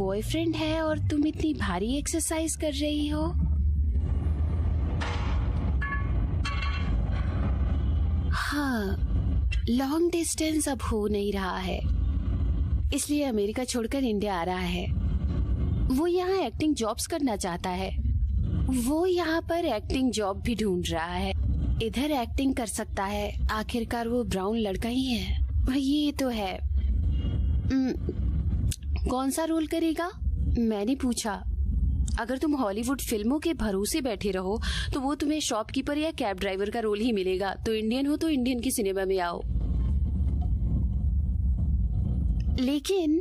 Boyfriend है और तुम इतनी भारी एक्सरसाइज कर रही हो? हाँ, लॉन्ग डिस्टेंस अब हो नहीं रहा है, इसलिए अमेरिका छोड़कर इंडिया आ रहा है। वो यहाँ एक्टिंग जॉब्स करना चाहता है। वो यहाँ पर एक्टिंग जॉब भी ढूंढ रहा है। इधर एक्टिंग कर सकता है, आखिरकार वो ब्राउन लड़का ही है। ये तो है। कौन सा रोल करेगा? मैंने पूछा। अगर तुम हॉलीवुड फिल्मों के भरोसे बैठे रहो तो वो तुम्हें शॉपकीपर या कैब ड्राइवर का रोल ही मिलेगा। तो इंडियन हो तो इंडियन की सिनेमा में आओ। लेकिन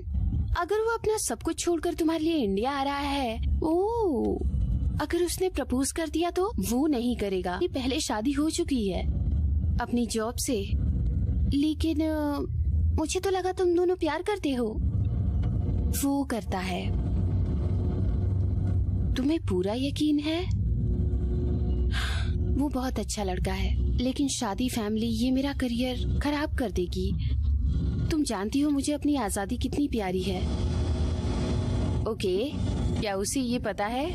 अगर वो अपना सब कुछ छोड़कर तुम्हारे लिए इंडिया आ रहा है, अगर उसने प्रपोज कर दिया तो? वो नहीं करेगा, ये पहले शादी हो चुकी है अपनी जॉब से। लेकिन मुझे तो लगा तुम दोनों प्यार करते हो। वो करता है। तुम्हें पूरा यकीन है? वो बहुत अच्छा लड़का है, लेकिन शादी, फैमिली, ये मेरा करियर खराब कर देगी। तुम जानती हो मुझे अपनी आजादी कितनी प्यारी है। ओके, क्या उसे ये पता है?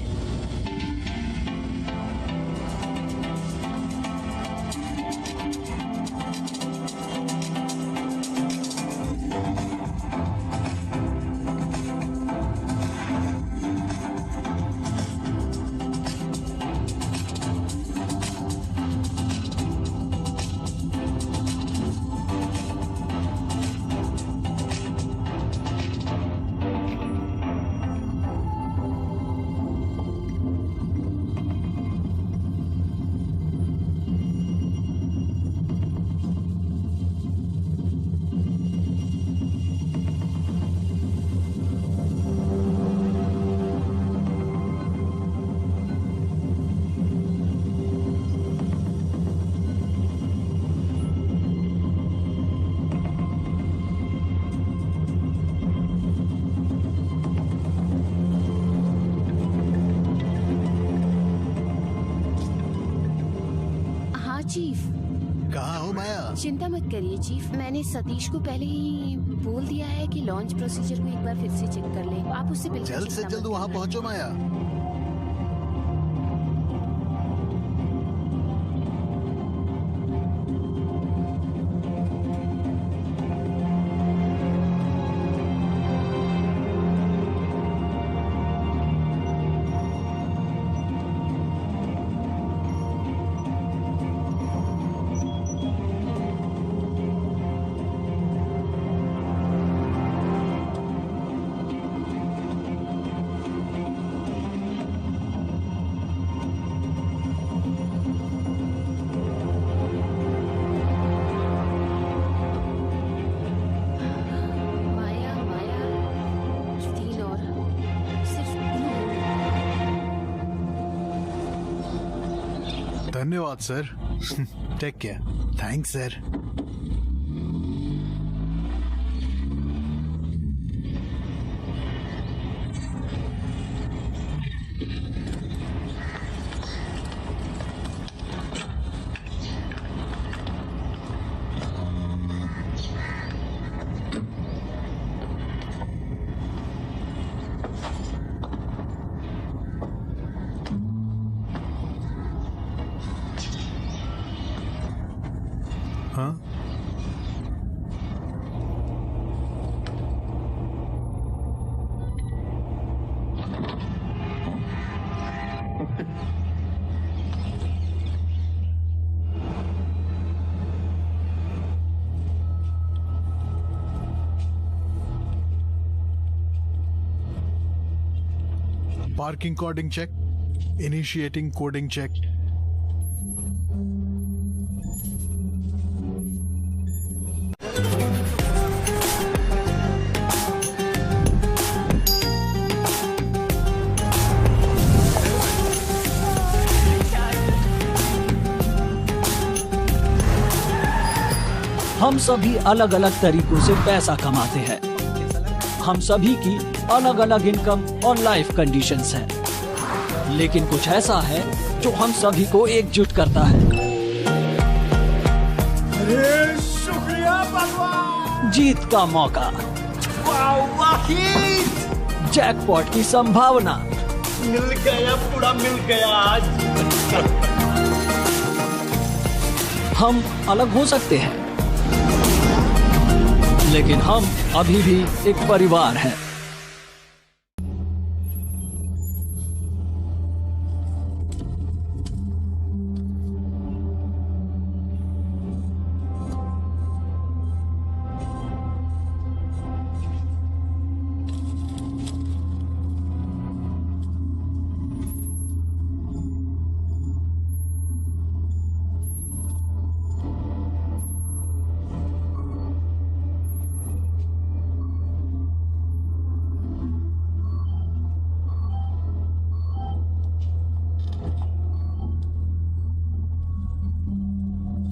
चीफ। कहाँ हो माया? चिंता मत करिए चीफ, मैंने सतीश को पहले ही बोल दिया है कि लॉन्च प्रोसीजर को एक बार फिर से चेक कर ले। आप उससे बिल्कुल जल्द से जल्द वहाँ पहुँचो माया। धन्यवाद sir. Take care. Thanks sir. हाँ? Parking coding check. Initiating coding check. हम सभी अलग अलग तरीकों से पैसा कमाते हैं। हम सभी की अलग अलग इनकम और लाइफ कंडीशंस हैं। लेकिन कुछ ऐसा है जो हम सभी को एकजुट करता है। अरे शुक्रिया भगवान। जीत का मौका। वाह वाहिद। जैकपॉट की संभावना। मिल गया, पूरा मिल गया आज। हम अलग हो सकते हैं, लेकिन हम अभी भी एक परिवार हैं।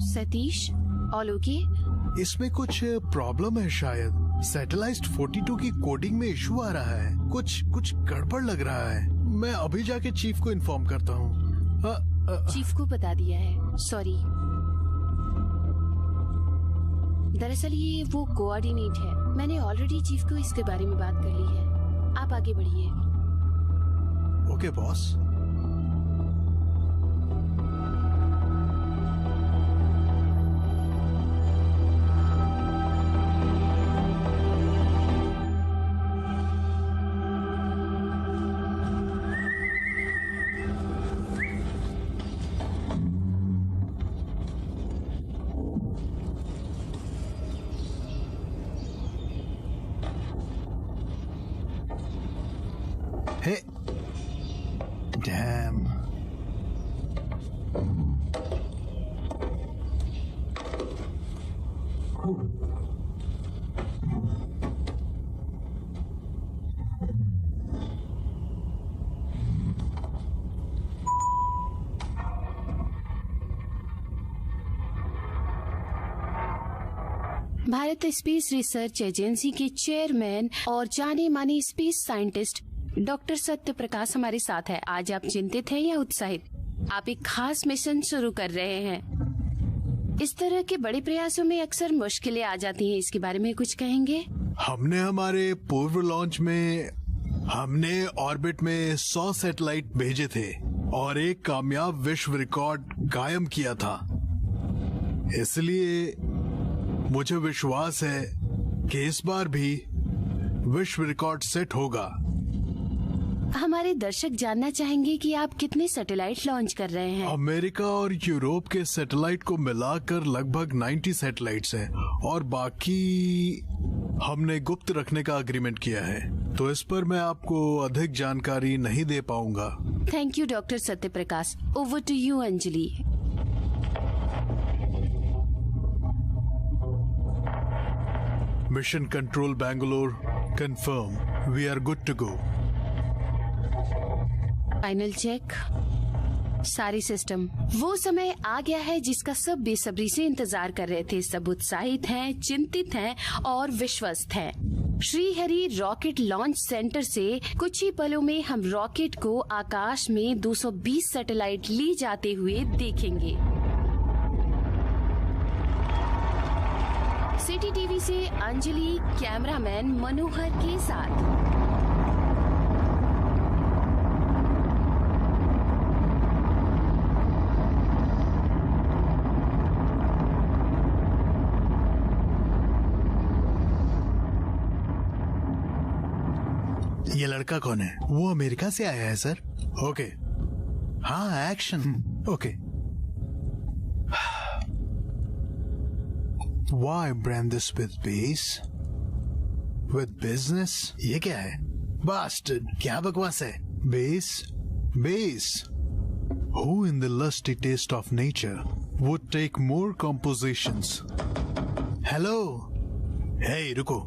Satish, all okay? इसमें कुछ प्रॉब्लम है शायद। सैटेलाइट 42 की कोडिंग में इशू आ रहा है। कुछ गड़बड़ लग रहा है। मैं अभी जाके चीफ को इन्फॉर्म करता हूँ। चीफ को बता दिया है, सॉरी। दरअसल ये वो कोऑर्डिनेट है। मैंने ऑलरेडी चीफ को इसके बारे में बात कर ली है। आप आगे बढ़िए। Okay boss. Hey, damn. Bharat space research agency के चेयरमैन और जाने माने स्पेस साइंटिस्ट डॉक्टर सत्य प्रकाश हमारे साथ है। आज आप चिंतित हैं या उत्साहित? आप एक खास मिशन शुरू कर रहे हैं। इस तरह के बड़े प्रयासों में अक्सर मुश्किलें आ जाती हैं। इसके बारे में कुछ कहेंगे? हमने हमारे पूर्व लॉन्च में हमने ऑर्बिट में 100 सैटेलाइट भेजे थे और एक कामयाब विश्व रिकॉर्ड कायम किया था। इसलिए मुझे विश्वास है कि इस बार भी विश्व रिकॉर्ड सेट होगा। हमारे दर्शक जानना चाहेंगे कि आप कितने सैटेलाइट लॉन्च कर रहे हैं? अमेरिका और यूरोप के सैटेलाइट को मिलाकर लगभग 90 सैटेलाइट्स हैं और बाकी हमने गुप्त रखने का एग्रीमेंट किया है, तो इस पर मैं आपको अधिक जानकारी नहीं दे पाऊंगा। Thank you doctor Satya Prakash. Over to you Anjali. Mission control Bangalore confirm, we are good to go. Final check, सारी सिस्टम। वो समय आ गया है जिसका सब बेसब्री से इंतजार कर रहे थे। सब उत्साहित हैं, चिंतित हैं और विश्वस्त हैं। श्रीहरि रॉकेट लॉन्च सेंटर से कुछ ही पलों में हम रॉकेट को आकाश में 220 सैटेलाइट ली जाते हुए देखेंगे। सिटी टीवी से अंजलि, कैमरामैन मनोहर के साथ। ये लड़का कौन है? वो अमेरिका से आया है सर। ओके, हाँ action. Okay. Why brand this with base? With business? ये क्या है? Bastard! क्या बकवास है? Base? Base? Who in the lusty taste of nature would take more compositions? Hello? Hey, रुको।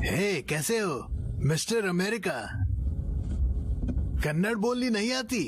Hey, कैसे हो? मिस्टर अमेरिका, कन्नड़ बोलनी नहीं आती?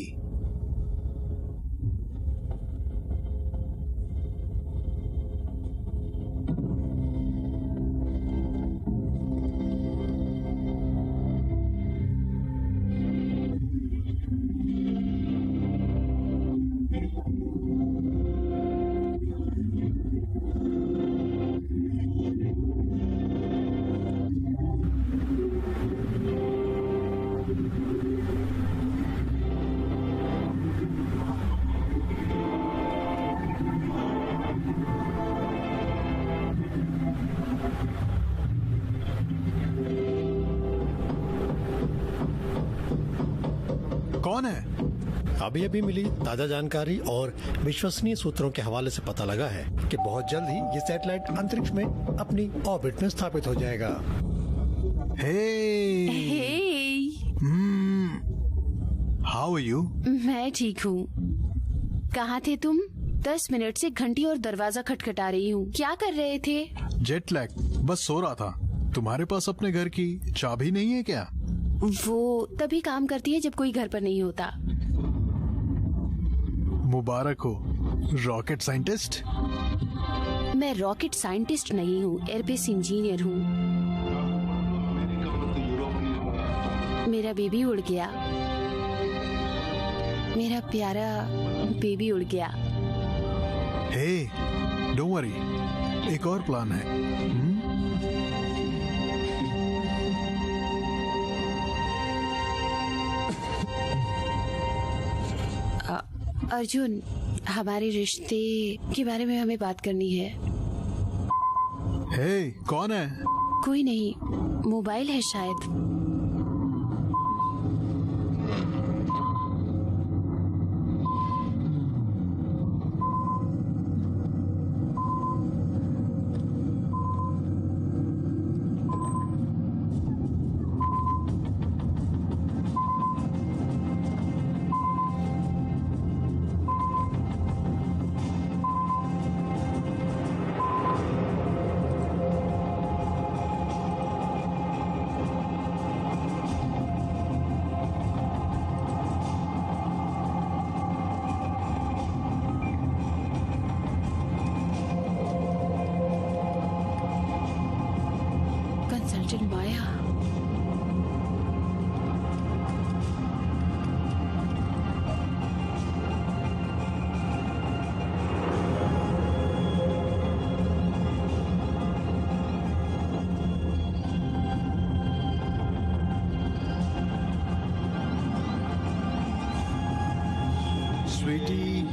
अभी अभी मिली ताजा जानकारी और विश्वसनीय सूत्रों के हवाले से पता लगा है कि बहुत जल्द ही ये सैटेलाइट अंतरिक्ष में अपनी ऑर्बिट में स्थापित हो जाएगा। Hey how are you? मैं ठीक हूँ। कहाँ थे तुम? 10 मिनट से घंटी और दरवाजा खटखटा रही हूँ। क्या कर रहे थे? जेट लैग, बस सो रहा था। तुम्हारे पास अपने घर की चाबी नहीं है क्या? वो तभी काम करती है जब कोई घर पर नहीं होता। मुबारक हो, रॉकेट साइंटिस्ट। मैं रॉकेट साइंटिस्ट नहीं हूँ, एयरबेस इंजीनियर हूँ। मेरा बेबी उड़ गया, मेरा प्यारा बेबी उड़ गया। हे, डोंट वरी, एक और प्लान है। अर्जुन, हमारे रिश्ते के बारे में हमें बात करनी है। हे, कौन है? कोई नहीं, मोबाइल है शायद। कंसल्टेंट माया, स्वीटी,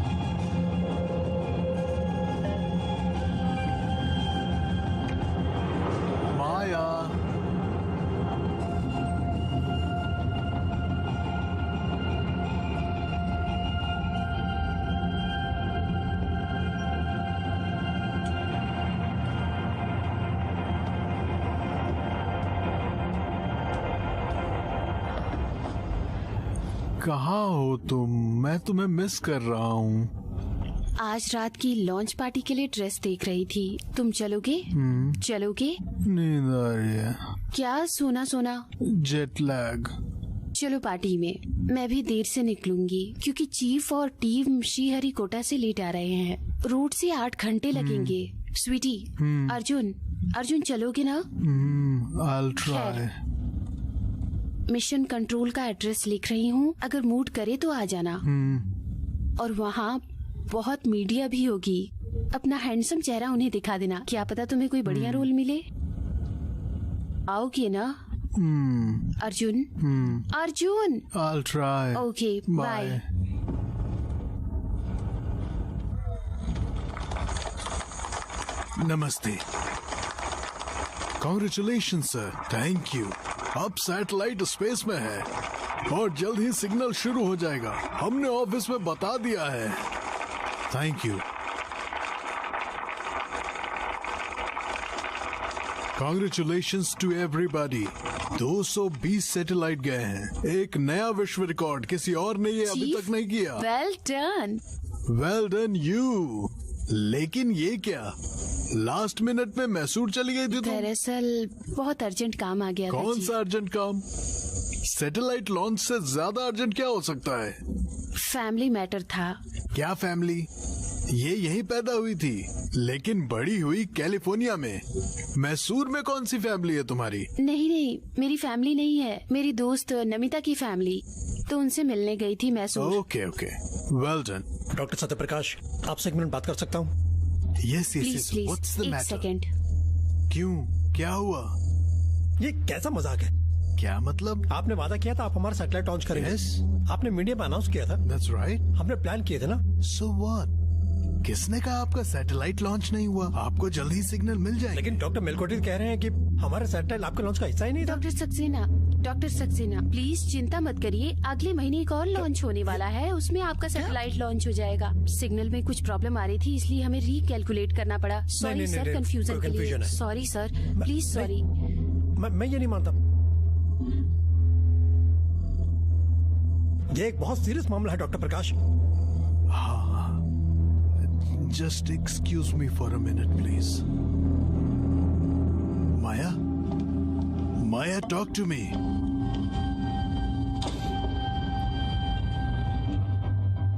माया, कहाँ हो तुम? मैं तुम्हें मिस कर रहा हूँ। आज रात की लॉन्च पार्टी के लिए ड्रेस देख रही थी। तुम चलोगे? चलोगे? नींद आ रही है। क्या सोना सोना? Jet lag. चलो पार्टी में। मैं भी देर से निकलूंगी क्योंकि चीफ और टीम श्रीहरिकोटा से लेट आ रहे हैं। रूट से 8 घंटे लगेंगे। स्वीटी, अर्जुन चलोगे ना? I'll try. मिशन कंट्रोल का एड्रेस लिख रही हूँ, अगर मूड करे तो आ जाना। और वहाँ बहुत मीडिया भी होगी। अपना हैंडसम चेहरा उन्हें दिखा देना, क्या पता तुम्हें कोई बढ़िया रोल मिले। आओगे ना? Arjun I'll try. Okay, bye. नमस्ते। Congratulation sir, thank you. अब सैटेलाइट स्पेस में है और जल्द ही सिग्नल शुरू हो जाएगा। हमने ऑफिस में बता दिया है। Thank you. Congratulations to everybody. 220 satellite गए हैं। एक नया विश्व रिकॉर्ड किसी और ने ये अभी तक नहीं किया। Well done. Well done you. लेकिन ये क्या, लास्ट मिनट में मैसूर चली गई थी तुम? दरअसल बहुत अर्जेंट काम आ गया था। कौन जी। सा अर्जेंट काम? सैटेलाइट लॉन्च से ज्यादा अर्जेंट क्या हो सकता है? फैमिली मैटर था। क्या फैमिली? ये यहीं पैदा हुई थी लेकिन बड़ी हुई कैलिफोर्निया में। मैसूर में कौन सी फैमिली है तुम्हारी? नहीं, मेरी फैमिली नहीं है। मेरी दोस्त नमिता की फैमिली, तो उनसे मिलने गई थी Mysore. Okay, well done. Doctor Satyaprakash, आपसे 1 मिनट बात कर सकता हूँ? Yes, please please, what's the एक मैटर? सेकेंड। क्यों, क्या हुआ? ये कैसा मजाक है? क्या मतलब? आपने वादा किया था आप हमारा सैटेलाइट लॉन्च करेंगे। Yes. आपने मीडिया में अनाउंस किया था। That's right. हमने प्लान किए थे ना। So what? किसने कहा आपका सैटेलाइट लॉन्च नहीं हुआ? आपको जल्द ही सिग्नल मिल जाएगा। लेकिन डॉक्टर मेलकोटी कह रहे हैं कि हमारा सैटेलाइट आपके लॉन्च का हिस्सा ही नहीं था। Doctor Saxena, doctor Saxena, please चिंता मत करिए, अगले महीने एक और लॉन्च होने वाला है, उसमें आपका सैटेलाइट लॉन्च हो जाएगा। सिग्नल में कुछ प्रॉब्लम आ रही थी, इसलिए हमें रीकैलकुलेट करना पड़ा। सॉरी सर, कंफ्यूजन के लिए। Sorry sir, please sorry. मैं ये नहीं मानता। ये एक बहुत सीरियस मामला है डॉक्टर प्रकाश। हाँ, just excuse me for a minute please. Maya, Maya, talk to me.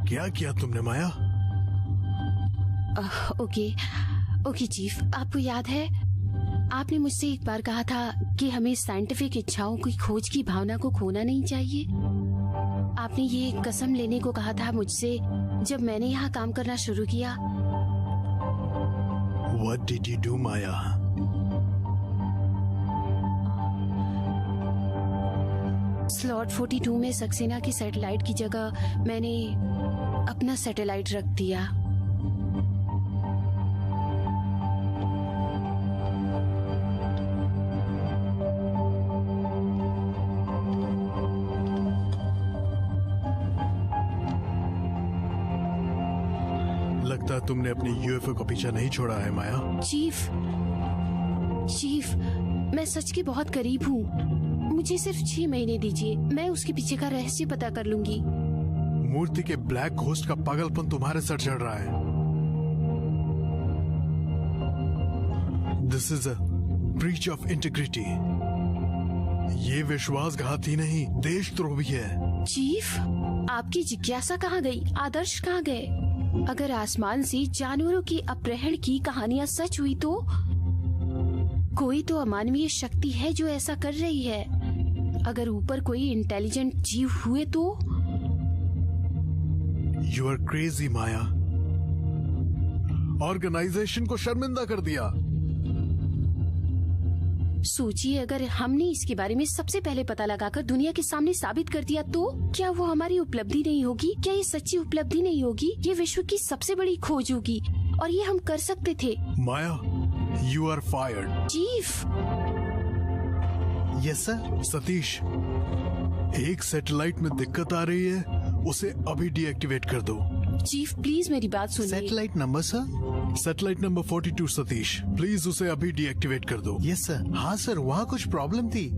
क्या किया तुमने माया? ओके चीफ, आपको याद है आपने मुझसे एक बार कहा था कि हमें साइंटिफिक इच्छाओं की खोज की भावना को खोना नहीं चाहिए। आपने ये कसम लेने को कहा था मुझसे जब मैंने यहाँ काम करना शुरू किया। What did you do, Maya? Slot 42 में सक्सेना की सैटेलाइट की जगह मैंने अपना सैटेलाइट रख दिया। लगता है तुमने अपनी यूएफओ का पीछा नहीं छोड़ा है माया। चीफ, मैं सच के बहुत करीब हूँ। मुझे सिर्फ 6 महीने दीजिए, मैं उसके पीछे का रहस्य पता कर लूंगी। मूर्ति के ब्लैक घोस्ट का पागलपन तुम्हारे सर चढ़ रहा है। This is a breach of integrity. ये विश्वासघाती नहीं, देशद्रोह भी है। चीफ, आपकी जिज्ञासा कहाँ गई? आदर्श कहाँ गए? अगर आसमान से जानवरों की अपहरण की कहानियाँ सच हुई तो कोई तो अमानवीय शक्ति है जो ऐसा कर रही है। अगर ऊपर कोई इंटेलिजेंट जीव हुए तो। You are crazy Maya. Organisation को शर्मिंदा कर दिया। सोचिए, अगर हमने इसके बारे में सबसे पहले पता लगाकर दुनिया के सामने साबित कर दिया तो क्या वो हमारी उपलब्धि नहीं होगी? क्या ये सच्ची उपलब्धि नहीं होगी? ये विश्व की सबसे बड़ी खोज होगी और ये हम कर सकते थे। Maya, you are fired. Chief. Yes sir. Satish, एक सैटेलाइट में दिक्कत आ रही है, उसे अभी डीएक्टिवेट कर दो। चीफ प्लीज मेरी बात सुनिए। Satellite number sir? Satellite number 42 Satish, please उसे अभी डीएक्टिवेट कर दो। Yes sir. हाँ सर, वहाँ कुछ प्रॉब्लम थी।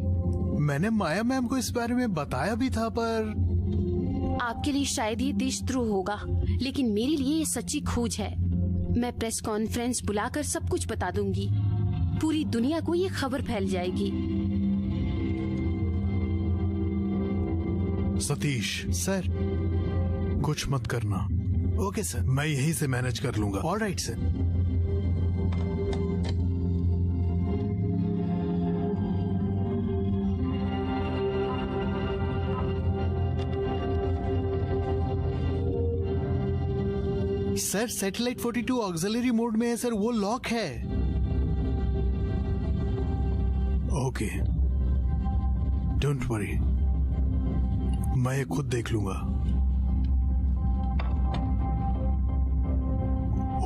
मैंने माया मैम को इस बारे में बताया भी था, पर आपके लिए शायद ये देशद्रोह होगा, लेकिन मेरे लिए ये सच्ची खोज है। मैं प्रेस कॉन्फ्रेंस बुलाकर सब कुछ बता दूंगी। पूरी दुनिया को ये खबर फैल जाएगी। सतीश सर, कुछ मत करना। ओके सर, मैं यहीं से मैनेज कर लूंगा। Alright sir. Sir, satellite 42 auxiliary mode में है सर, वो लॉक है। ओके, डोंट वरी, मैं ये खुद देख लूंगा।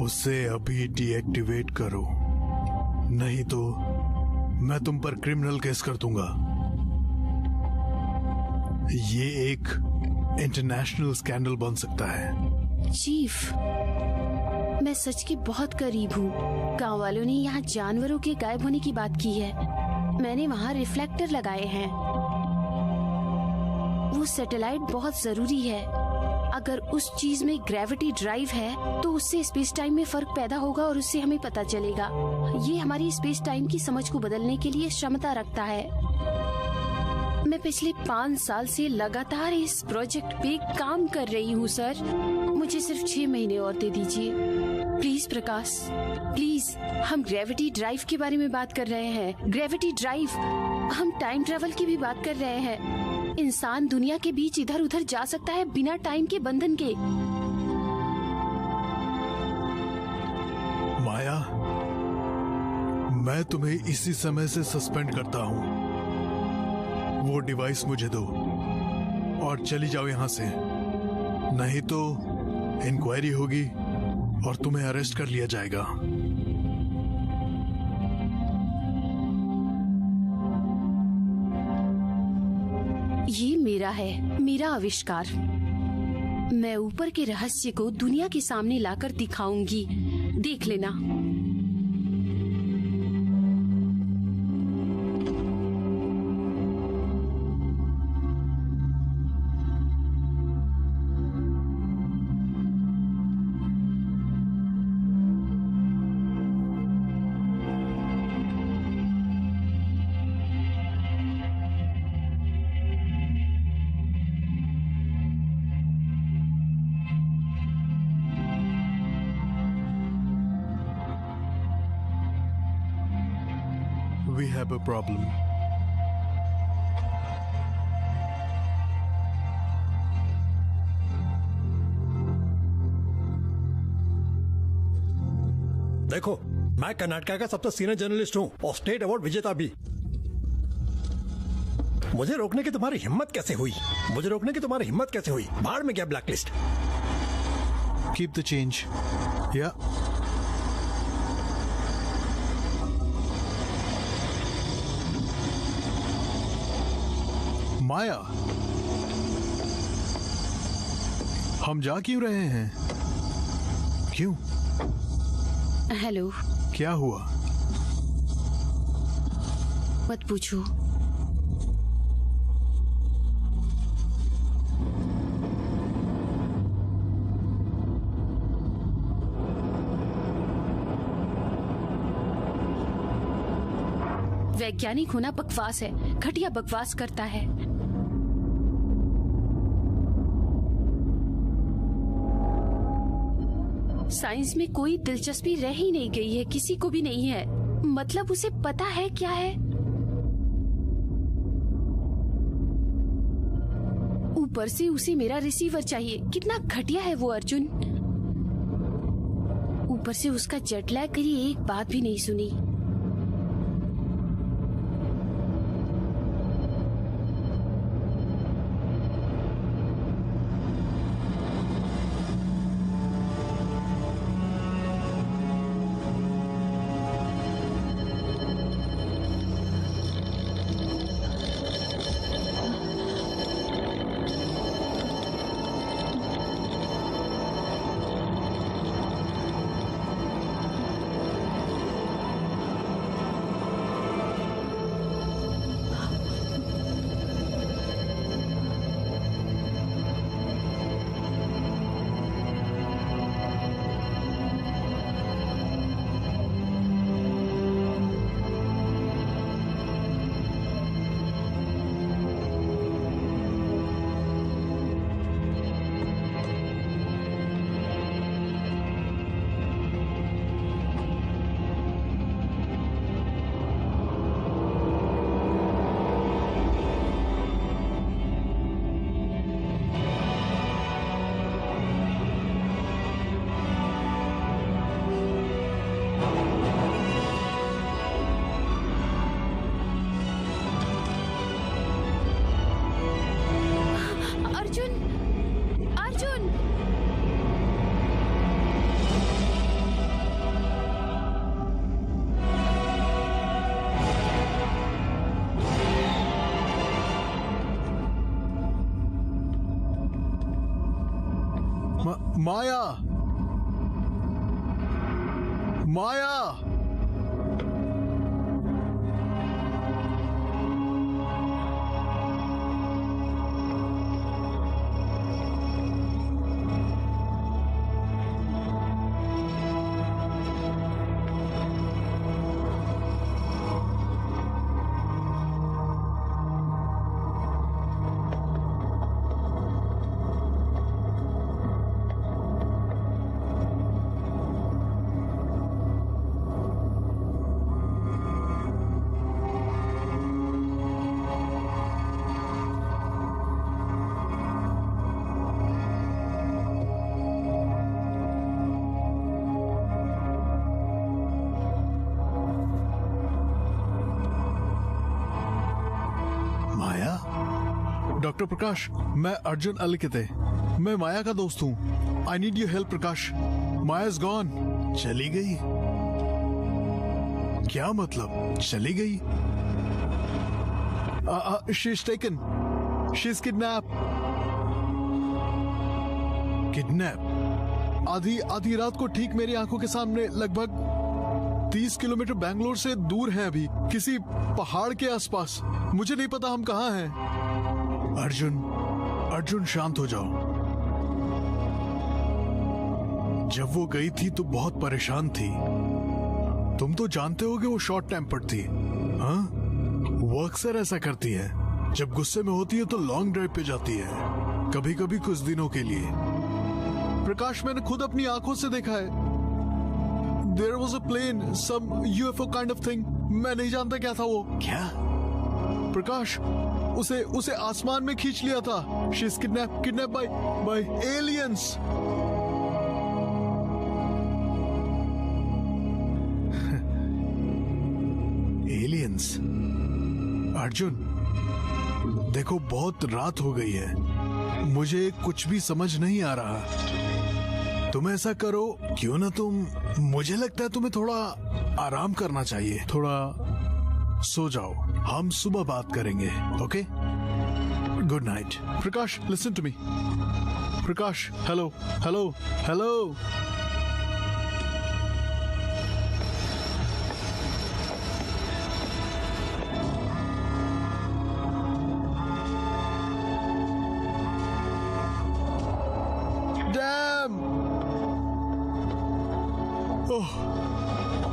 उसे अभी डीएक्टिवेट करो, नहीं तो मैं तुम पर क्रिमिनल केस कर दूंगा। ये एक इंटरनेशनल स्कैंडल बन सकता है। चीफ, मैं सच के बहुत करीब हूँ। गांव वालों ने यहाँ जानवरों के गायब होने की बात की है। मैंने वहाँ रिफ्लेक्टर लगाए हैं। वो सैटेलाइट बहुत जरूरी है। अगर उस चीज में ग्रेविटी ड्राइव है तो उससे स्पेस टाइम में फर्क पैदा होगा और उससे हमें पता चलेगा। ये हमारी स्पेस टाइम की समझ को बदलने के लिए क्षमता रखता है। मैं पिछले 5 साल से लगातार इस प्रोजेक्ट पे काम कर रही हूँ सर। मुझे सिर्फ 6 महीने और दे दीजिए प्लीज प्रकाश, प्लीज। हम ग्रेविटी ड्राइव के बारे में बात कर रहे हैं। ग्रेविटी ड्राइव, हम टाइम ट्रेवल की भी बात कर रहे हैं। इंसान दुनिया के बीच इधर उधर जा सकता है बिना टाइम के बंधन के। माया, मैं तुम्हें इसी समय से सस्पेंड करता हूँ। वो डिवाइस मुझे दो और चली जाओ यहाँ से, नहीं तो इंक्वायरी होगी और तुम्हें अरेस्ट कर लिया जाएगा। मेरा है, मेरा आविष्कार। मैं ऊपर के रहस्य को दुनिया के सामने लाकर दिखाऊंगी, देख लेना। We have a problem. देखो, मैं कर्नाटका का सबसे सीनियर जर्नलिस्ट हूँ और स्टेट अवार्ड विजेता भी। मुझे रोकने की तुम्हारी हिम्मत कैसे हुई? बाहर में क्या blacklist? Keep the change. Yeah. माया, हम जा क्यों रहे हैं? क्यों? हेलो। क्या हुआ? मत पूछो। वैज्ञानिक होना बकवास है, घटिया बकवास करता है। साइंस में कोई दिलचस्पी रह ही नहीं गई है, किसी को भी नहीं है। मतलब उसे पता है क्या है? ऊपर से उसे मेरा रिसीवर चाहिए। कितना घटिया है वो अर्जुन। ऊपर से उसका जेट लैग, कहीं एक बात भी नहीं सुनी। माया, माया, डॉक्टर प्रकाश, मैं अर्जुन अलकिते, मैं माया का दोस्त हूँ। I need your help Prakash. Maya is gone. चली गई? क्या मतलब चली गई? She is taken. She is kidnap. आधी रात को ठीक मेरी आंखों के सामने, लगभग 30 किलोमीटर बैंगलोर से दूर है, अभी किसी पहाड़ के आसपास। मुझे नहीं पता हम कहाँ हैं। अर्जुन शांत हो जाओ। जब वो गई थी तो बहुत परेशान थी। तुम तो जानते हो कि वो शॉर्ट टेम्पर्ड थी। हाँ, वो अक्सर ऐसा करती है। जब गुस्से में होती है तो लॉन्ग ड्राइव पे जाती है, कभी कभी कुछ दिनों के लिए। प्रकाश, मैंने खुद अपनी आंखों से देखा है। There was a plane, some UFO kind of thing. मैं नहीं जानता क्या था वो। क्या? प्रकाश, उसे आसमान में खींच लिया था। She is kidnapped by aliens. Aliens. Arjun, देखो बहुत रात हो गई है, मुझे कुछ भी समझ नहीं आ रहा। तुम ऐसा करो, क्यों ना मुझे लगता है तुम्हें थोड़ा आराम करना चाहिए। थोड़ा सो जाओ, हम सुबह बात करेंगे। Okay, good night. Prakash, listen to me. Prakash, hello hello hello.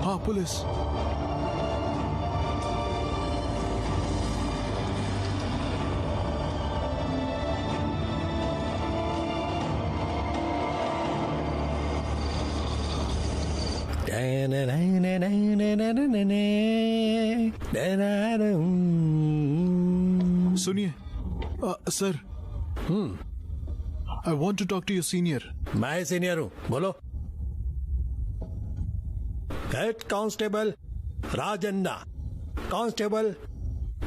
हाँ, पुलिस। सुनिए sir, I want to talk to your senior. मैं सीनियर हूँ, बोलो। Head constable Rajanna, constable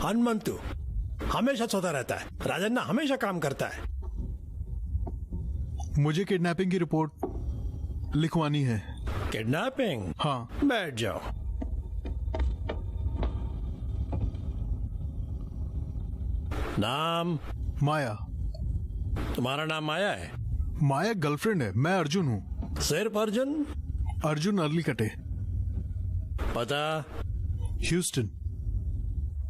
Hanumanthu हमेशा सोता रहता है। राजन्ना हमेशा काम करता है। मुझे किडनैपिंग की रिपोर्ट लिखवानी है। किडनैपिंग? हाँ। बैठ जाओ। नाम? माया। तुम्हारा नाम माया है? माया गर्लफ्रेंड है, मैं अर्जुन हूँ। सिर्फ अर्जुन? अर्जुन अर्ली कटे। पता? ह्यूस्टन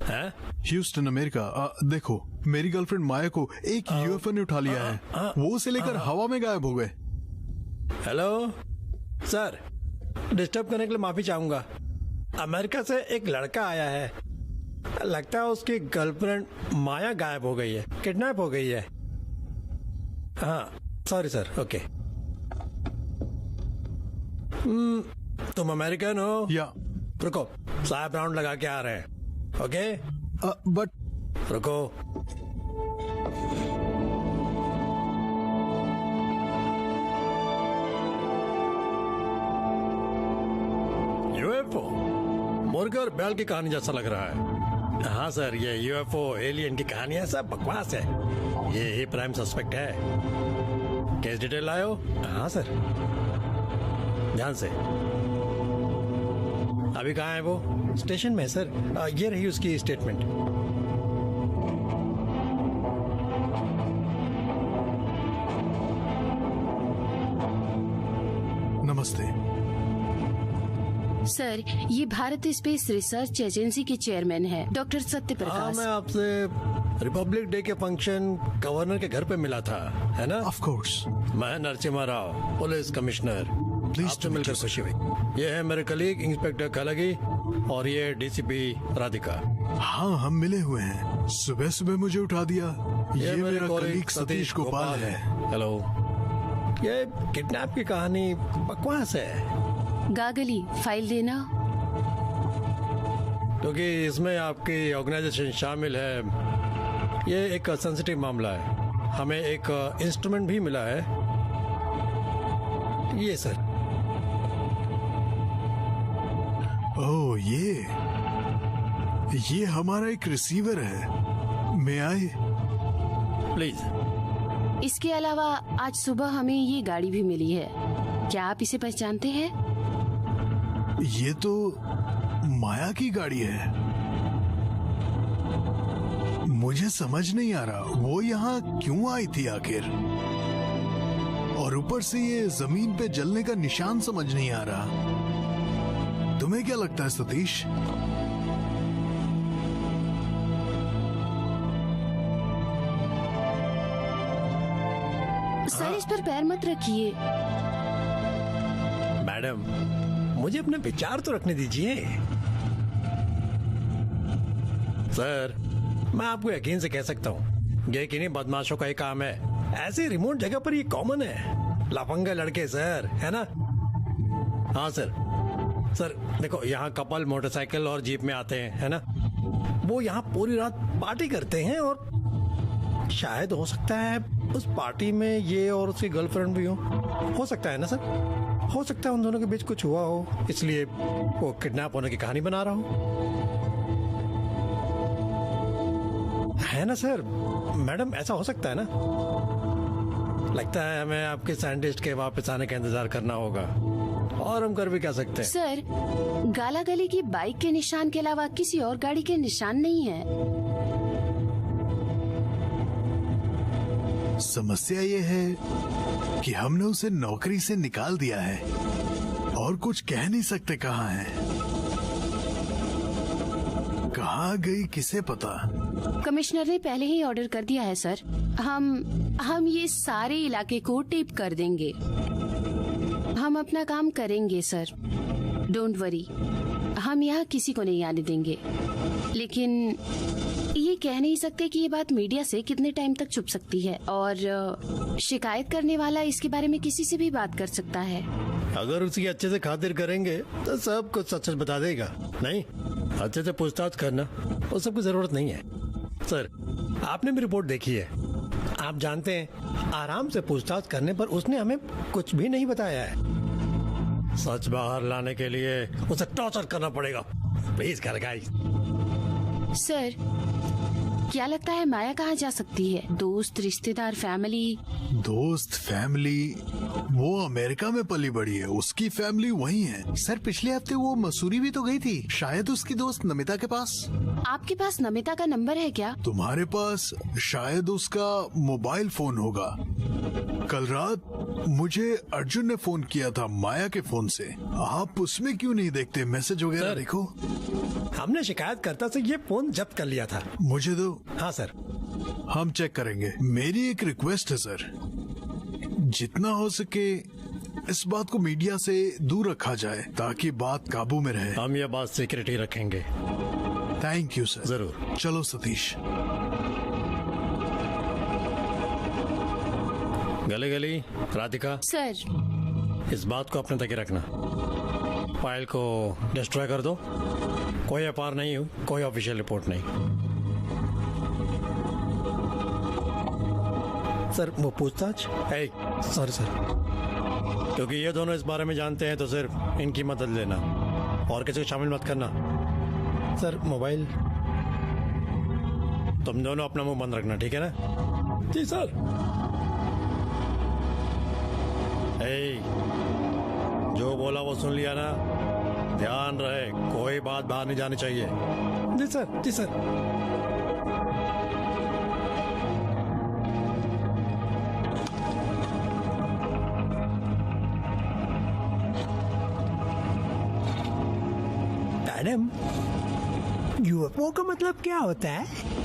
है? Houston, America. देखो, मेरी गर्लफ्रेंड माया को एक यूएफओ ने उठा लिया है। वो उसे लेकर हवा में गायब हो गए। हेलो सर, डिस्टर्ब करने के लिए माफी चाहूंगा। अमेरिका से एक लड़का आया है, लगता है उसकी गर्लफ्रेंड माया गायब हो गई है, किडनैप हो गई है। हाँ, सॉरी सर। ओके। तुम अमेरिकन हो? या। रुको, साहब राउंड लगा के आ रहे हैं। ओके, बट रुको। यूएफओ मुर्गे और बैल की कहानी जैसा लग रहा है। हाँ सर, ये यूएफओ एलियन की कहानियां सब बकवास है। ये ही प्राइम सस्पेक्ट है। केस डिटेल लाओ। हाँ सर, ध्यान से। अभी कहाँ है वो? स्टेशन में सर। ये रही उसकी स्टेटमेंट। नमस्ते सर, ये भारत स्पेस रिसर्च एजेंसी के चेयरमैन है, डॉक्टर सत्य हाँ, प्रकाश। मैं आपसे रिपब्लिक डे के फंक्शन गवर्नर के घर पे मिला था, है ना? Of course. मैं Narasimha Rao, police commissioner. Pleased आपसे to meet मिलकर you, खुशी हुई। ये है मेरे कलीग इंस्पेक्टर कलगी और ये डीसीपी राधिका। हाँ, हम मिले हुए हैं। सुबह सुबह मुझे उठा दिया। ये मेरा कलीग सतीश गोपाल है। हेलो। ये किडनैप की कहानी बकवास है। गागली, फाइल देना। क्योंकि इसमें आपकी ऑर्गेनाइजेशन शामिल है। ये एक सेंसिटिव मामला है। हमें एक इंस्ट्रूमेंट भी मिला है। ये सर। ओह, ये हमारा एक रिसीवर है। मैं आए प्लीज। इसके अलावा आज सुबह हमें ये गाड़ी भी मिली है। क्या आप इसे पहचानते हैं? ये तो माया की गाड़ी है। मुझे समझ नहीं आ रहा वो यहाँ क्यों आई थी आखिर, और ऊपर से ये जमीन पे जलने का निशान समझ नहीं आ रहा। तुम्हें क्या लगता है सतीश? सर इस पर पैर मत रखिए। मैडम, मुझे अपने विचार तो रखने दीजिए। सर, मैं आपको यकीन से कह सकता हूँ ये किन्हीं बदमाशों का ही काम है। ऐसे रिमोट जगह पर ये कॉमन है। लफंगे लड़के सर, है ना? हाँ सर। सर देखो, यहाँ कपल मोटरसाइकिल और जीप में आते हैं, है ना? वो यहाँ पूरी रात पार्टी करते हैं और शायद हो सकता है उस पार्टी में ये और उसकी गर्लफ्रेंड भी हो सकता है ना सर? हो सकता है उन दोनों के बीच कुछ हुआ हो, इसलिए वो किडनैप होने की कहानी बना रहा हो, है ना सर? मैडम, ऐसा हो सकता है ना? लगता है हमें आपके साइंटिस्ट के वापस आने का इंतजार करना होगा, और हम कर भी क्या सकते हैं? सर, गालागली की बाइक के निशान के अलावा किसी और गाड़ी के निशान नहीं है। समस्या ये है कि हमने उसे नौकरी से निकाल दिया है और कुछ कह नहीं सकते कहाँ है, कहाँ गई किसे पता। कमिश्नर ने पहले ही ऑर्डर कर दिया है सर। हम ये सारे इलाके को टेप कर देंगे। हम अपना काम करेंगे सर, डोंट वरी। हम यहाँ किसी को नहीं आने देंगे, लेकिन ये कह नहीं सकते कि ये बात मीडिया से कितने टाइम तक छुप सकती है, और शिकायत करने वाला इसके बारे में किसी से भी बात कर सकता है। अगर उसकी अच्छे से खातिर करेंगे तो सब कुछ सच सच बता देगा। नहीं, अच्छे से पूछताछ करना वो सबकी जरूरत नहीं है। सर, आपने भी रिपोर्ट देखी है, आप जानते हैं आराम से पूछताछ करने पर उसने हमें कुछ भी नहीं बताया है। सच बाहर लाने के लिए उसे टॉर्चर करना पड़ेगा। प्लीज कर गाइस। सर, क्या लगता है माया कहाँ जा सकती है? दोस्त, रिश्तेदार, फैमिली? दोस्त, फैमिली? वो अमेरिका में पली बड़ी है, उसकी फैमिली वहीं है। सर, पिछले हफ्ते वो मसूरी भी तो गई थी, शायद उसकी दोस्त नमिता के पास। आपके पास नमिता का नंबर है क्या? तुम्हारे पास शायद उसका मोबाइल फोन होगा। कल रात मुझे अर्जुन ने फोन किया था माया के फोन से। आप उसमें क्यों नहीं देखते? मैसेज वगैरह देखो। हमने शिकायतकर्ता से ये फोन जब्त कर लिया था। मुझे दो। हाँ सर, हम चेक करेंगे। मेरी एक रिक्वेस्ट है सर, जितना हो सके इस बात को मीडिया से दूर रखा जाए ताकि बात काबू में रहे। हम ये बात सीक्रेट ही रखेंगे। Thank you sir. जरूर। चलो सतीश। गली गली राधिका, सर, इस बात को अपने तक ही रखना। फाइल को डिस्ट्रॉय कर दो। कोई एफआईआर नहीं हो, कोई ऑफिशियल रिपोर्ट नहीं। सर, वो पूछताछ? सॉरी सर, क्योंकि ये दोनों इस बारे में जानते हैं तो सिर्फ इनकी मदद लेना और किसी को शामिल मत करना। सर, मोबाइल तुम दोनों अपना मुंह बंद रखना, ठीक है ना? जी सर। जो बोला वो सुन लिया ना? ध्यान रहे, कोई बात बाहर नहीं जानी चाहिए। जी सर, जी सर। मैडम, यूएफओ का मतलब क्या होता है?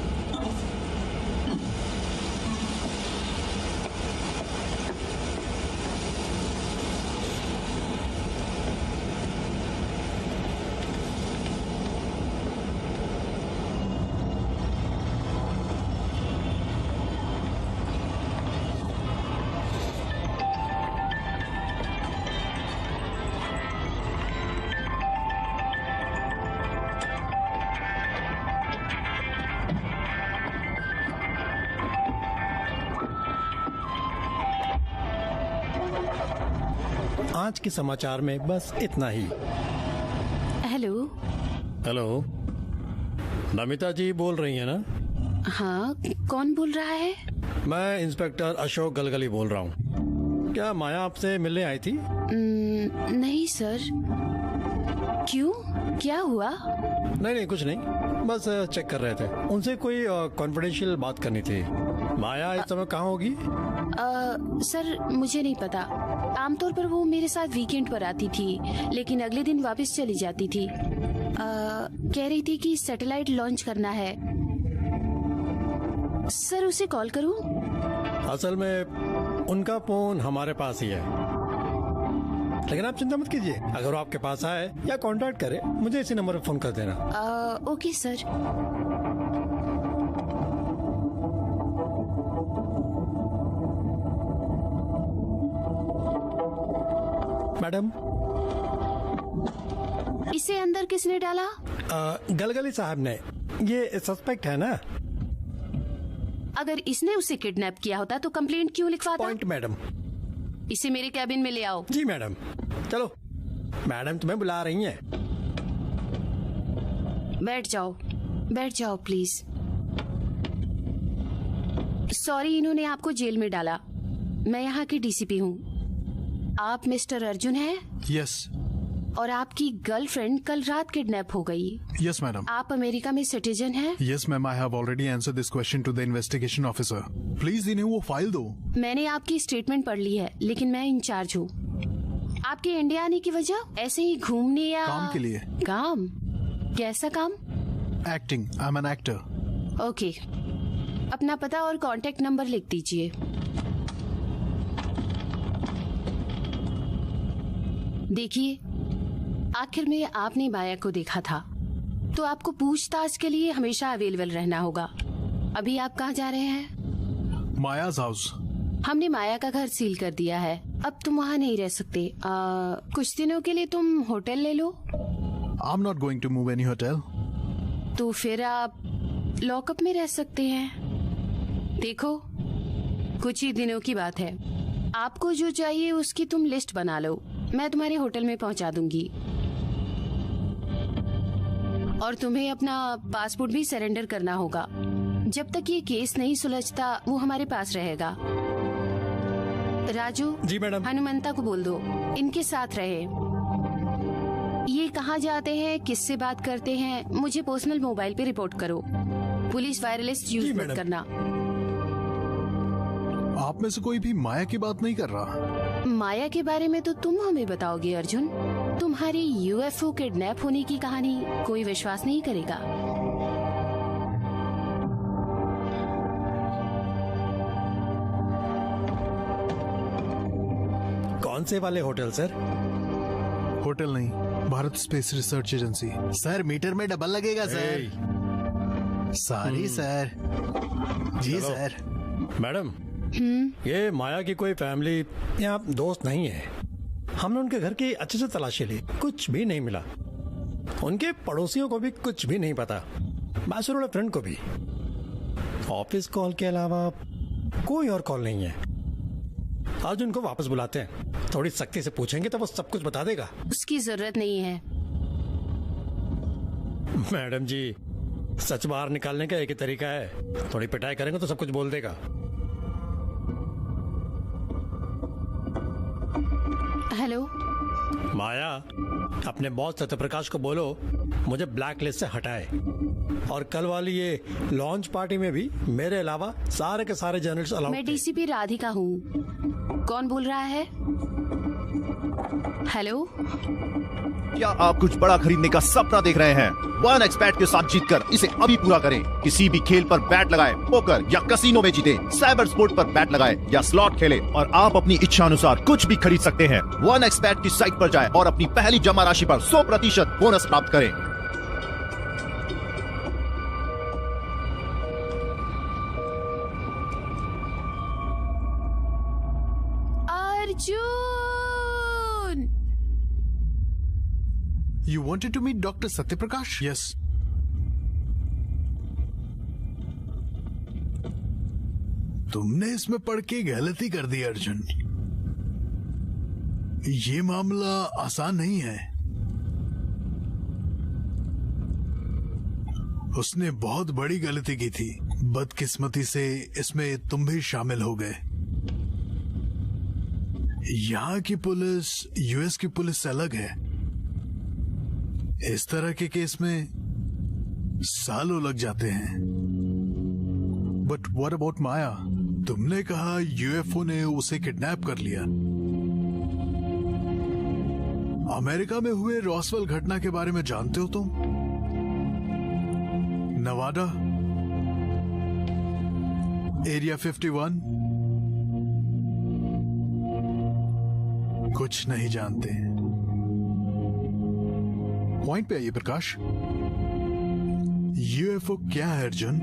आज के समाचार में बस इतना ही। हेलो। हेलो, नमिता जी बोल रही हैं ना? हाँ, कौन बोल रहा है? मैं इंस्पेक्टर अशोक गलगली बोल रहा हूँ। क्या माया आपसे मिलने आई थी? नहीं सर। क्यों, क्या हुआ? नहीं कुछ नहीं, बस चेक कर रहे थे। उनसे कोई कॉन्फिडेंशियल बात करनी थी। माया इस समय कहाँ होगी? सर मुझे नहीं पता। आमतौर पर वो मेरे साथ वीकेंड पर आती थी, लेकिन अगले दिन वापस चली जाती थी। कह रही थी कि सैटेलाइट लॉन्च करना है। सर उसे कॉल करूं? असल में उनका फोन हमारे पास ही है, लेकिन आप चिंता मत कीजिए। अगर वो आपके पास आए या कांटेक्ट करे, मुझे इसी नंबर पर फोन कर देना। Okay sir. मैडम, इसे अंदर किसने डाला? गलगली साहब ने। ये सस्पेक्ट है ना? अगर इसने उसे किडनैप किया होता तो कंप्लेंट क्यों लिखवाता? Point madam. इसे मेरे कैबिन में ले आओ। जी मैडम। चलो, मैडम तुम्हें बुला रही हैं। बैठ जाओ प्लीज। सॉरी, इन्होंने आपको जेल में डाला। मैं यहाँ की डीसीपी हूँ। आप मिस्टर अर्जुन हैं? यस। और आपकी गर्लफ्रेंड कल रात किडनैप हो गई। Yes madam. आप अमेरिका में सिटीजन हैं? Yes ma'am, I have already answered this question to the investigation officer. Please इन्हें वो फाइल दो। मैंने आपकी स्टेटमेंट पढ़ ली है, लेकिन मैं इंचार्ज हूँ। आपके इंडिया आने की वजह? ऐसे ही घूमने या काम के लिए। काम? कैसा काम? Acting. I am an actor. Okay, अपना पता और कांटेक्ट नंबर लिख दीजिए। देखिए, आखिर में आपने माया को देखा था, तो आपको पूछताछ के लिए हमेशा अवेलेबल रहना होगा। अभी आप कहाँ जा रहे हैं? माया's हाउस। हमने माया का घर सील कर दिया है। अब तुम वहाँ नहीं रह सकते। कुछ दिनों के लिए तुम होटल ले लो। I am not going to move any hotel. तो फिर आप लॉकअप में रह सकते हैं। देखो, कुछ ही दिनों की बात है। आपको जो चाहिए उसकी तुम लिस्ट बना लो, मैं तुम्हारे होटल में पहुंचा दूंगी। और तुम्हें अपना पासपोर्ट भी सरेंडर करना होगा। जब तक ये केस नहीं सुलझता, वो हमारे पास रहेगा। राजू। जी मैडम। हनुमंता को बोल दो इनके साथ रहे। ये कहाँ जाते हैं, किससे बात करते हैं, मुझे पर्सनल मोबाइल पे रिपोर्ट करो। पुलिस वायरलेस यूज मत करना। आप में से कोई भी माया की बात नहीं कर रहा। माया के बारे में तो तुम हमें बताओगे अर्जुन। तुम्हारी यूएफओ किडनैप होने की कहानी कोई विश्वास नहीं करेगा। कौन से वाले होटल सर? होटल नहीं, Bharat space research agency. Sir meter में डबल लगेगा सर। Sorry sir. जी सर। मैडम, ये माया की कोई फैमिली या दोस्त नहीं है। हमने उनके घर की अच्छे से तलाशी ली, कुछ भी नहीं मिला। उनके पड़ोसियों को भी कुछ भी नहीं पता, बासुर वाले फ्रेंड को भी। ऑफिस कॉल के अलावा कोई और कॉल नहीं है। आज उनको वापस बुलाते हैं, थोड़ी सख्ती से पूछेंगे तो वो सब कुछ बता देगा। उसकी जरूरत नहीं है। मैडम जी, सच बाहर निकालने का एक ही तरीका है, थोड़ी पिटाई करेंगे तो सब कुछ बोल देगा। हेलो माया, अपने बॉस सत्यप्रकाश को बोलो मुझे ब्लैक लिस्ट से हटाए। और कल वाली ये लॉन्च पार्टी में भी मेरे अलावा सारे के सारे जर्नलिस्ट अलाउड। मैं डीसीपी राधिका हूँ। कौन बोल रहा है? हेलो। क्या आप कुछ बड़ा खरीदने का सपना देख रहे हैं? वन एक्सपेट के साथ जीतकर इसे अभी पूरा करें। किसी भी खेल पर बैट लगाए, पोकर या कसिनो में जीते, साइबर स्पोर्ट पर बैट लगाए या स्लॉट खेले और आप अपनी इच्छा अनुसार कुछ भी खरीद सकते हैं। वन एक्सपेट की साइट पर जाएं और अपनी पहली जमा राशि पर 100% बोनस प्राप्त करें। Arjun! You wanted to meet Dr. Satyaprakash? Yes. तुमने इसमें पढ़ के गलती कर दी अर्जुन। ये मामला आसान नहीं है। उसने बहुत बड़ी गलती की थी। बदकिस्मती से इसमें तुम भी शामिल हो गए। यहाँ की पुलिस यूएस की पुलिस से अलग है। इस तरह के केस में सालों लग जाते हैं। बट व्हाट अबाउट माया? तुमने कहा यूएफओ ने उसे किडनैप कर लिया। अमेरिका में हुए रॉसवेल घटना के बारे में जानते हो तुम? Nevada, area 51? कुछ नहीं जानते। पॉइंट पे आइए प्रकाश। यूएफओ क्या है अर्जुन?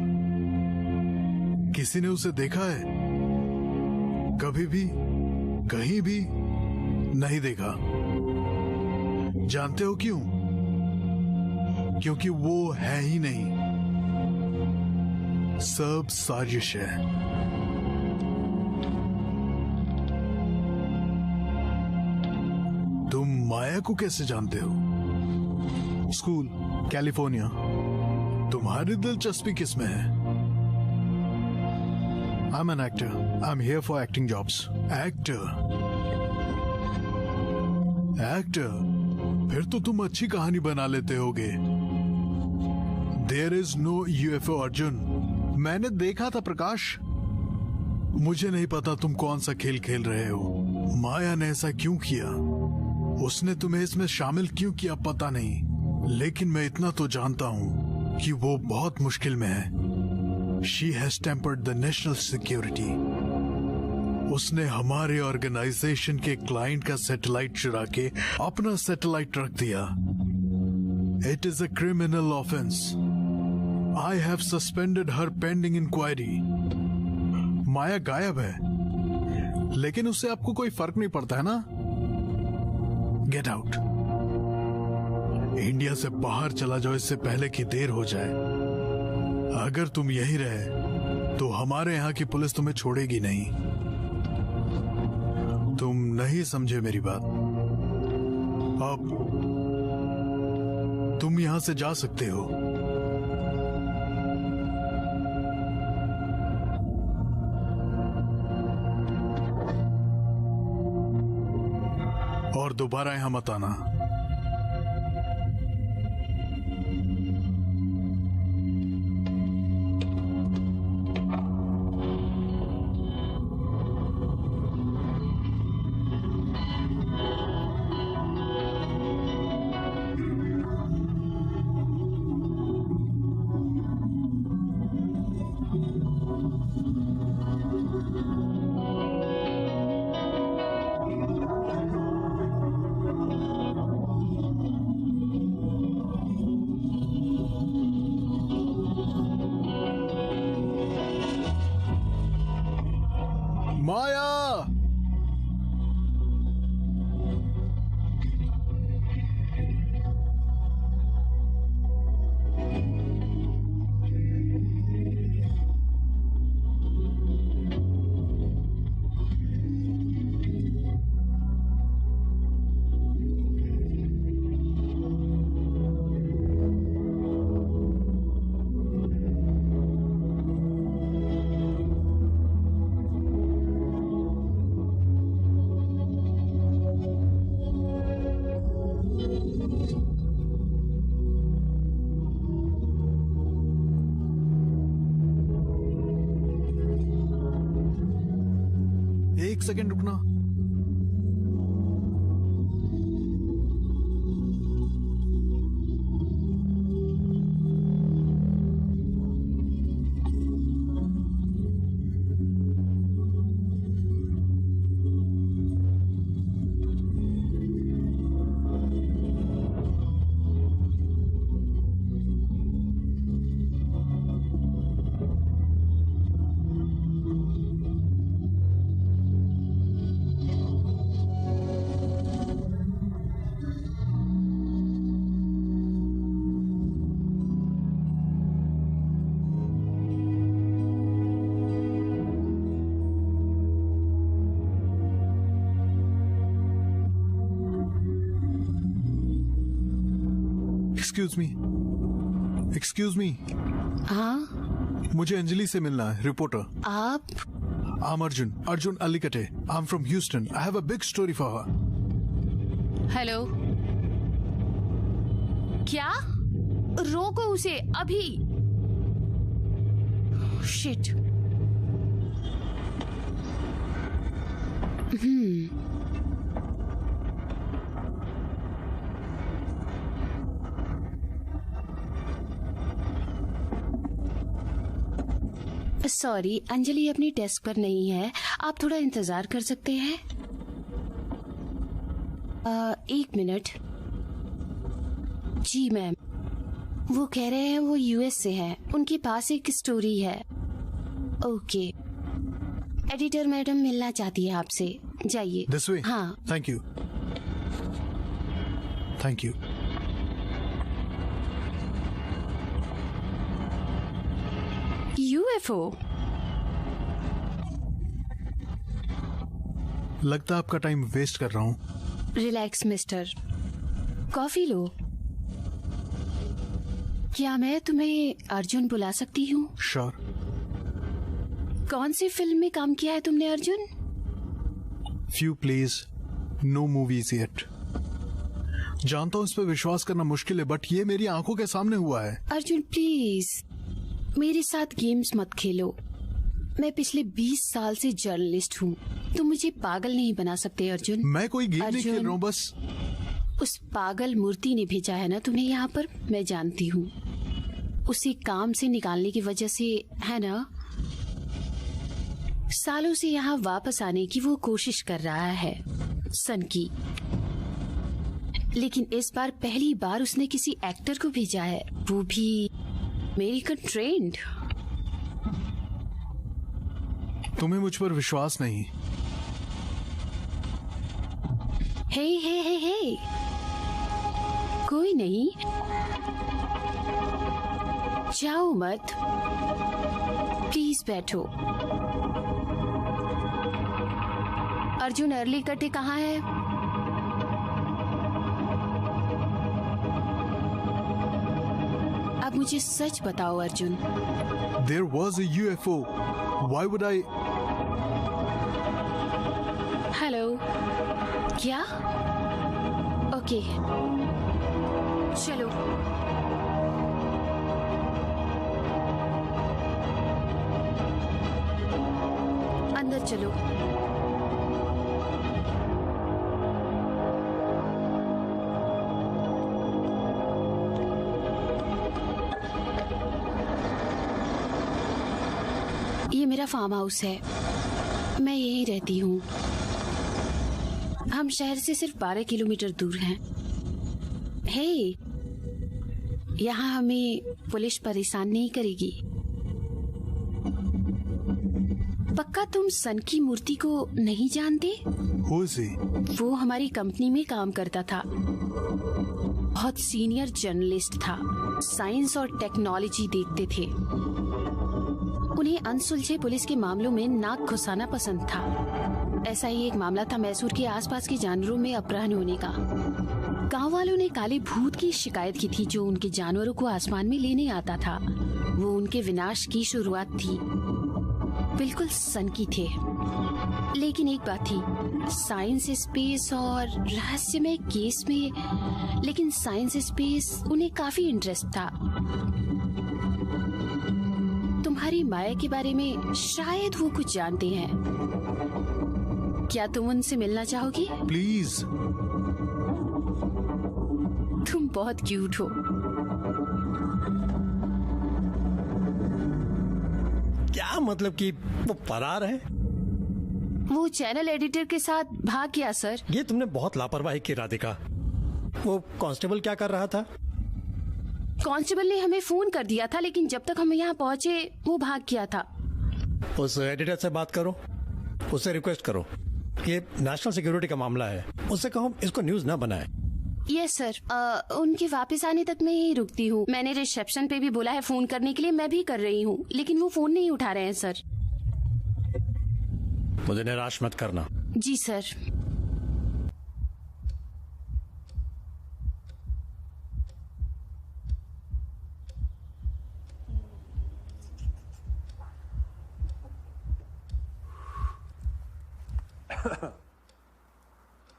किसी ने उसे देखा है? कभी भी, कहीं भी नहीं देखा। जानते हो क्यों? क्योंकि वो है ही नहीं। सब साजिश है। तुम माया को कैसे जानते हो? School, California. तुम्हारी दिलचस्पी किसमें है? I'm an actor. I'm here for acting jobs. Actor. फिर तो तुम अच्छी कहानी बना लेते होगे। There is no UFO Arjun. मैंने देखा था प्रकाश। मुझे नहीं पता तुम कौन सा खेल खेल रहे हो। माया ने ऐसा क्यों किया? उसने तुम्हें इसमें शामिल क्यों किया पता नहीं, लेकिन मैं इतना तो जानता हूँ कि वो बहुत मुश्किल में है। She has tempered the national security. उसने हमारे ऑर्गेनाइजेशन के क्लाइंट का सैटेलाइट चुरा के अपना सैटेलाइट रख दिया। It is a criminal offense. I have suspended her pending inquiry. माया गायब है, लेकिन उससे आपको कोई फर्क नहीं पड़ता है ना? Get out. इंडिया से बाहर चला जाओ इससे पहले कि देर हो जाए। अगर तुम यहीं रहे तो हमारे यहाँ की पुलिस तुम्हें छोड़ेगी नहीं। तुम नहीं समझे मेरी बात। अब तुम यहां से जा सकते हो। और दोबारा यहां मत आना। माया! एक सेकंड रुकना। Excuse me. हाँ, मुझे अंजलि से मिलना है, रिपोर्टर। आप? I'm Arjun Alikate. I'm from Houston. I have a big story for her. Hello, क्या? रोको उसे अभी। शिट। सॉरी, अंजलि अपनी डेस्क पर नहीं है। आप थोड़ा इंतजार कर सकते हैं? 1 मिनट। जी मैम, वो कह रहे हैं वो यूएस से हैं, उनके पास एक स्टोरी है। ओके, एडिटर मैडम मिलना चाहती है आपसे, जाइए। This way. हाँ। Thank you, thank you. UFO? लगता है आपका टाइम वेस्ट कर रहा हूँ। रिलैक्स मिस्टर, कॉफी लो। क्या मैं तुम्हें अर्जुन बुला सकती हूँ? श्योर। कौन सी फिल्म में काम किया है तुमने Arjun? Few plays, no movies yet. जानता हूँ इस पर विश्वास करना मुश्किल है, बट ये मेरी आंखों के सामने हुआ है। अर्जुन प्लीज मेरे साथ गेम्स मत खेलो। मैं पिछले 20 साल से जर्नलिस्ट हूँ, तुम मुझे पागल नहीं बना सकते अर्जुन। मैं कोई गेम नहीं खेल रहा हूँ, बस। उस पागल मूर्ति ने भेजा है ना तुम्हें यहाँ पर, मैं जानती हूँ। उसे काम से निकालने की वजह से है ना, सालों से यहाँ वापस आने की वो कोशिश कर रहा है सन की। लेकिन इस बार पहली बार उसने किसी एक्टर को भेजा है, वो भी अमेरिकन ट्रेंड। तुम्हें मुझ पर विश्वास नहीं। हे कोई नहीं, जाओ मत, प्लीज बैठो। अर्जुन अर्ली कटे कहाँ है? अब मुझे सच बताओ Arjun. There was a UFO. Why would I? Hello, क्या? ओके, चलो। अंदर चलो। ये मेरा फार्म हाउस है, मैं यहीं रहती हूँ। हम शहर से सिर्फ 12 किलोमीटर दूर हैं। हे, यहाँ हमें पुलिस परेशान नहीं करेगी। पक्का तुम सन की मूर्ति को नहीं जानते? Who is he? वो हमारी कंपनी में काम करता था, बहुत सीनियर जर्नलिस्ट था, साइंस और टेक्नोलॉजी देखते थे। उन्हें अनसुलझे पुलिस के मामलों में नाक घुसाना पसंद था। ऐसा ही एक मामला था मैसूर के आसपास के जानवरों में अपहरण होने का। गांव वालों ने काले भूत की शिकायत की थी जो उनके जानवरों को आसमान में लेने आता था। वो उनके विनाश की शुरुआत थी। बिल्कुल सनकी थे। लेकिन एक बात थी, साइंस स्पेस और रहस्यमय केस में, लेकिन साइंस स्पेस उन्हें काफी इंटरेस्ट था। तुम्हारी माया के बारे में शायद वो कुछ जानते हैं। क्या तुम उनसे मिलना चाहोगी? प्लीज। तुम बहुत क्यूट हो। क्या मतलब कि वो फरार है? वो चैनल एडिटर के साथ भाग गया सर। ये तुमने बहुत लापरवाही की राधिका। वो कांस्टेबल क्या कर रहा था? कांस्टेबल ने हमें फोन कर दिया था, लेकिन जब तक हम यहाँ पहुँचे वो भाग गया था। उस एडिटर से बात करो, उससे रिक्वेस्ट करो। ये नेशनल सिक्योरिटी का मामला है, उससे कहो इसको न्यूज ना बनाए। Yes sir. उनके वापस आने तक मैं यहीं रुकती हूँ। मैंने रिसेप्शन पे भी बोला है फोन करने के लिए, मैं भी कर रही हूँ, लेकिन वो फोन नहीं उठा रहे हैं सर। मुझे निराश मत करना। जी सर।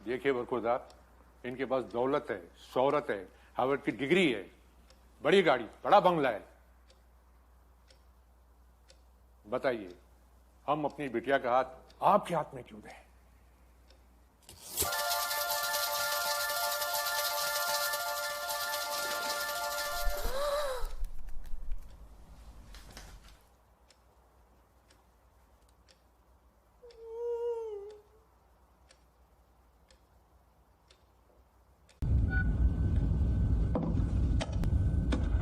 देखिए बरखुरदार, इनके पास दौलत है, शोहरत है, हार्वर्ड की डिग्री है, बड़ी गाड़ी, बड़ा बंगला है। बताइए, हम अपनी बिटिया का हाथ आपके हाथ में क्यों दें?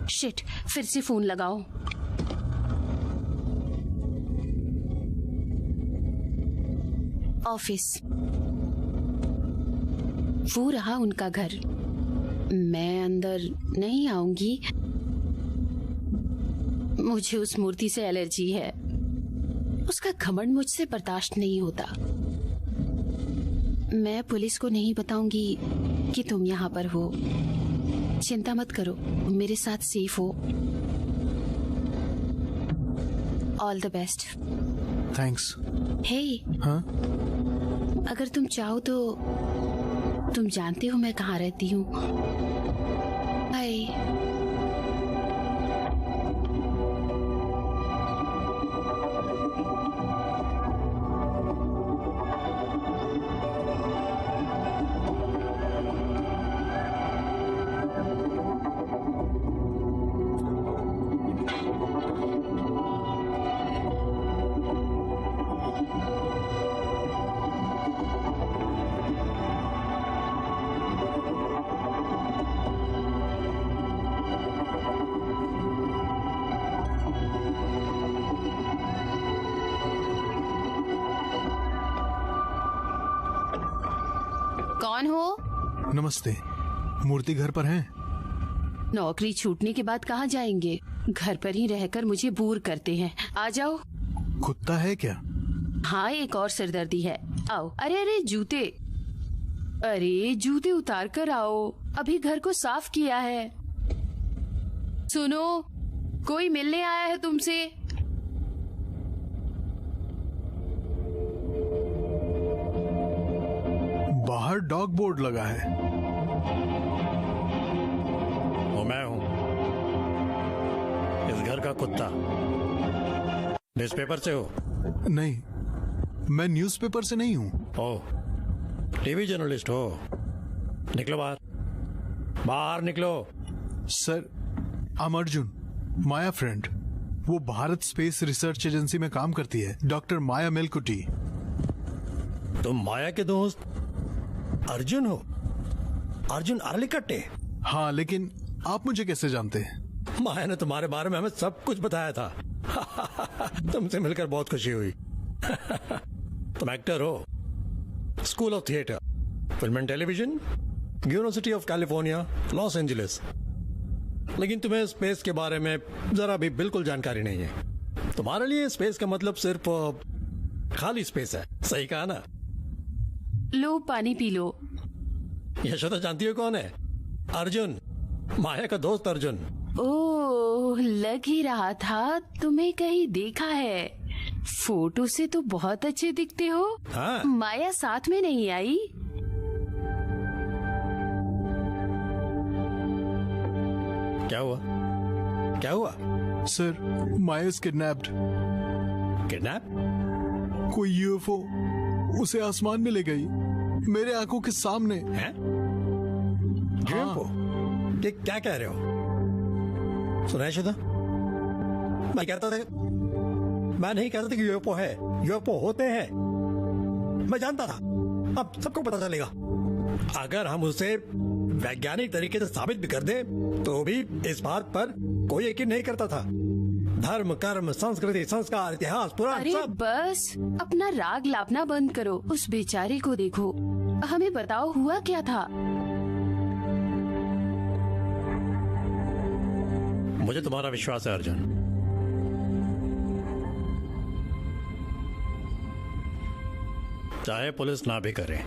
शिट, फिर से फोन लगाओ। ऑफिस, वो रहा उनका घर। मैं अंदर नहीं आऊंगी, मुझे उस मूर्ति से एलर्जी है। उसका घमंड मुझसे बर्दाश्त नहीं होता। मैं पुलिस को नहीं बताऊंगी कि तुम यहाँ पर हो। चिंता मत करो, मेरे साथ सेफ हो। All the best. थैंक्स। हे, हाँ? अगर तुम चाहो तो तुम जानते हो मैं कहाँ रहती हूँ। बाय। कौन हो? नमस्ते, मूर्ति घर पर हैं? नौकरी छूटने के बाद कहाँ जाएंगे? घर पर ही रहकर मुझे बोर करते हैं। आ जाओ। कुत्ता है क्या? हाँ, एक और सिरदर्दी है। आओ। अरे अरे जूते, अरे जूते उतार कर आओ, अभी घर को साफ किया है। सुनो, कोई मिलने आया है तुमसे। बाहर डॉग बोर्ड लगा है। वो मैं हूँ, इस घर का कुत्ता। न्यूज़पेपर से हो? नहीं, मैं न्यूज़पेपर से नहीं हूँ। ओह, टीवी जर्नलिस्ट हो? निकलो बाहर, बाहर निकलो। Sir, I M Arjun, Maya friend. वो भारत स्पेस रिसर्च एजेंसी में काम करती है, डॉक्टर माया मेलकुटी। तुम माया के दोस्त अर्जुन हो? अर्जुन अरलिकट्टे? हाँ, लेकिन आप मुझे कैसे जानते हैं? माया ने तुम्हारे बारे में हमें सब कुछ बताया था। तुमसे मिलकर बहुत खुशी हुई। तुम एक्टर हो, school of theatre, film and television, university of California, Los Angeles. लेकिन तुम्हें स्पेस के बारे में जरा भी बिल्कुल जानकारी नहीं है। तुम्हारे लिए स्पेस का मतलब सिर्फ खाली स्पेस है। सही कहा ना? लो, पानी पी लो। यशोदा जानती हो कौन है? अर्जुन, माया का दोस्त अर्जुन। ओह, लग ही रहा था तुम्हें कहीं देखा है। फोटो से तो बहुत अच्छे दिखते हो। हाँ। माया साथ में नहीं आई? क्या हुआ? क्या हुआ? Sir, Maya is kidnapped. Kidnap? कोई यूएफओ उसे आसमान में ले गई, मेरे आंखों के सामने। हैं? यूएफओ? ये क्या कह रहे हो? सुना है शुदा? मैं कहता था, मैं नहीं कहता था कि यूएफओ है। यूएफओ होते हैं, मैं जानता था। अब सबको पता चलेगा। अगर हम उसे वैज्ञानिक तरीके से साबित भी कर दें, तो भी इस बात पर कोई यकीन नहीं करता था। धर्म, कर्म, संस्कृति, संस्कार, इतिहास, पुराण अरे सब। बस, अपना राग लापना बंद करो। उस बेचारे को देखो। हमें बताओ, हुआ क्या था? मुझे तुम्हारा विश्वास है अर्जुन। चाहे पुलिस ना भी करे,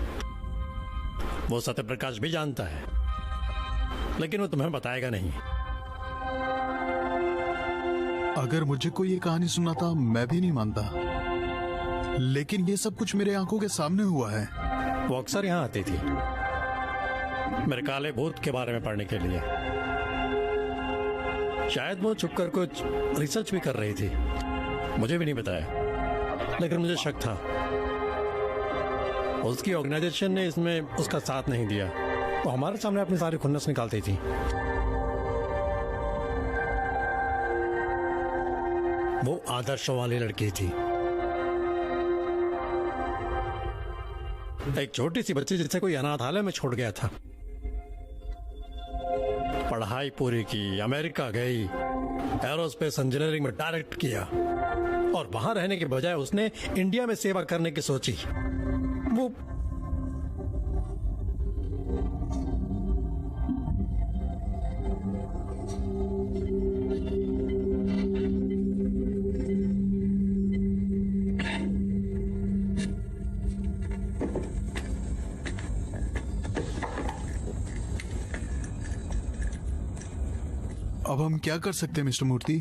वो सत्यप्रकाश भी जानता है, लेकिन वो तुम्हें बताएगा नहीं। अगर मुझे कोई ये कहानी सुनाता, मैं भी नहीं मानता। लेकिन ये सब कुछ मेरे आंखों के सामने हुआ है। वो अक्सर यहाँ आती थी, मेरे काले भूत के बारे में पढ़ने के लिए। शायद वो छुपकर कुछ रिसर्च भी कर रही थी, मुझे भी नहीं बताया, लेकिन मुझे शक था। उसकी ऑर्गेनाइजेशन ने इसमें उसका साथ नहीं दिया। वो हमारे सामने अपनी सारी खुन्नस निकालती थी। वो आदर्श वाली लड़की थी, एक छोटी सी बच्ची जिसे कोई अनाथालय में छोड़ गया था। पढ़ाई पूरी की, अमेरिका गई, एरोस्पेस इंजीनियरिंग में डायरेक्ट किया, और वहां रहने के बजाय उसने इंडिया में सेवा करने की सोची। वो अब हम क्या कर सकते हैं मिस्टर मूर्ति?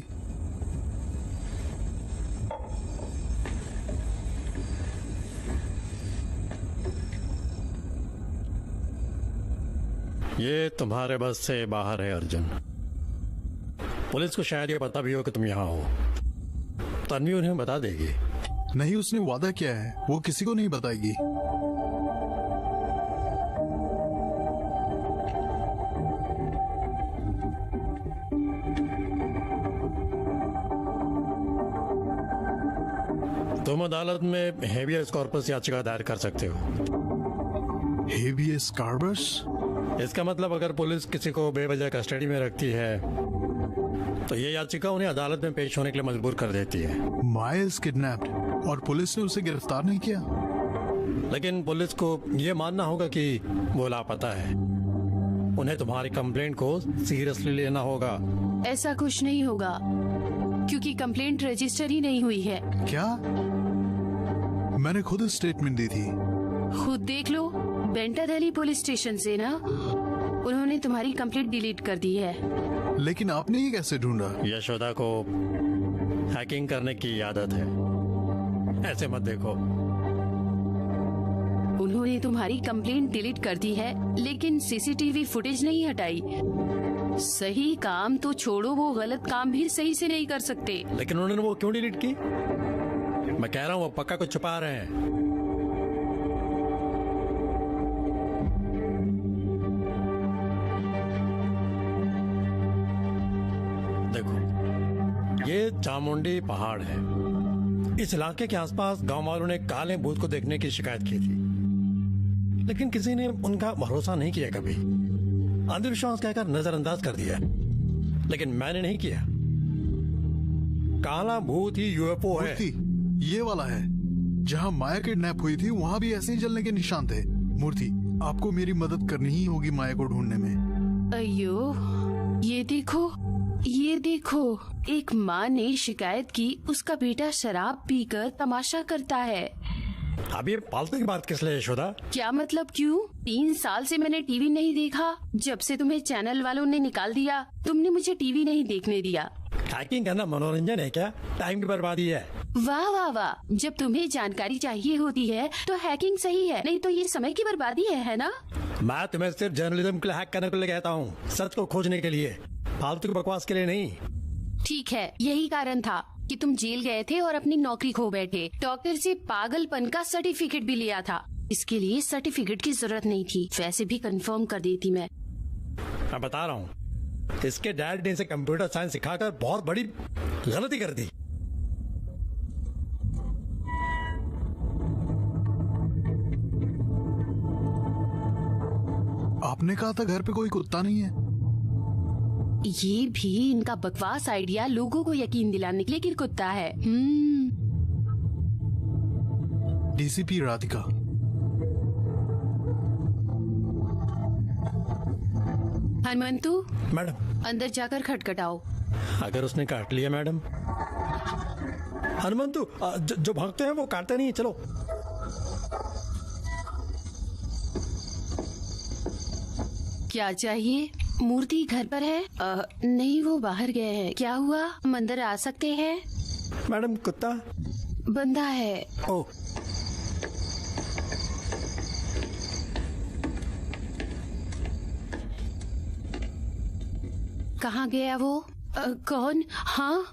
ये तुम्हारे बस से बाहर है अर्जुन। पुलिस को शायद ये पता भी हो कि तुम यहाँ हो। तन्वी उन्हें बता देगी। नहीं, उसने वादा किया है, वो किसी को नहीं बताएगी। तुम अदालत में हेबियस कॉर्पस याचिका दायर कर सकते हो। Habeas corpus? इसका मतलब अगर पुलिस किसी को बेवजह कस्टडी में रखती है तो ये याचिका उन्हें अदालत में पेश होने के लिए मजबूर कर देती है। माया इज किडनैप्ड और पुलिस ने उसे गिरफ्तार नहीं किया। लेकिन पुलिस को ये मानना होगा कि वो लापता है। उन्हें तुम्हारी कंप्लेंट को सीरियसली लेना होगा। ऐसा कुछ नहीं होगा, क्योंकि कंप्लेंट रजिस्टर ही नहीं हुई है। क्या? मैंने खुद स्टेटमेंट दी थी। खुद देख लो, बेंटा दिल्ली पुलिस स्टेशन से ना, उन्होंने तुम्हारी कंप्लेंट डिलीट कर दी है। लेकिन आपने ये कैसे ढूंढा? यशोदा को हैकिंग करने की आदत है, ऐसे मत देखो। उन्होंने तुम्हारी कंप्लेंट डिलीट कर दी है, लेकिन सीसीटीवी फुटेज नहीं हटाई। सही काम तो छोड़ो, वो गलत काम भी सही से नहीं कर सकते। लेकिन उन्होंने वो क्यों डिलीट की? मैं कह रहा हूँ वो पक्का कुछ छुपा रहे हैं। देखो, ये चामुंडी पहाड़ है। इस इलाके के आसपास गांव वालों ने काले भूत को देखने की शिकायत की थी, लेकिन किसी ने उनका भरोसा नहीं किया। कभी अंधविश्वास कहकर नजरअंदाज कर दिया, लेकिन मैंने नहीं किया। काला भूत ही यूएफओ है। ये वाला है जहाँ माया किडनैप हुई थी, वहाँ भी ऐसे ही जलने के निशान थे। मूर्ति, आपको मेरी मदद करनी ही होगी माया को ढूंढने में। अयो, ये देखो, ये देखो, एक माँ ने शिकायत की उसका बेटा शराब पीकर तमाशा करता है। अब ये फालतू की बात किस लिए यशोदा? क्या मतलब क्यों? 3 साल से मैंने टीवी नहीं देखा। जब से तुम्हें चैनल वालों ने निकाल दिया, तुमने मुझे टीवी नहीं देखने दिया। हैकिंग करना मनोरंजन है क्या? टाइम की बर्बादी है। वाह वाह वाह, जब तुम्हें जानकारी चाहिए होती है तो हैकिंग सही है, नहीं तो ये समय की बर्बादी है ना? मैं तुम्हें सिर्फ जर्नलिज्म के लिए हैक करने के लिए कहता हूँ, सच को खोजने के लिए, फालतू की बकवास के लिए नहीं। ठीक है, यही कारण था कि तुम जेल गए थे और अपनी नौकरी खो बैठे। डॉक्टर से पागलपन का सर्टिफिकेट भी लिया था। इसके लिए सर्टिफिकेट की जरूरत नहीं थी, वैसे भी कंफर्म कर देती मैं बता रहा हूँ, इसके डैड ने इसे कंप्यूटर साइंस सिखाकर बहुत बड़ी गलती कर दी। आपने कहा था घर पे कोई कुत्ता नहीं है। ये भी इनका बकवास आइडिया लोगों को यकीन दिलाने के लिए कि कुत्ता है। डीसीपी राधिका, हनुमंतु, मैडम अंदर जाकर खटखटाओ। अगर उसने काट लिया मैडम। हनुमंतु, जो भागते हैं वो काटते नहीं, चलो। क्या चाहिए? मूर्ति घर पर है? नहीं, वो बाहर गए हैं। क्या हुआ? हम अंदर आ सकते हैं? मैडम, कुत्ता बंधा है। ओ, कहाँ गया वो? कौन? हाँ,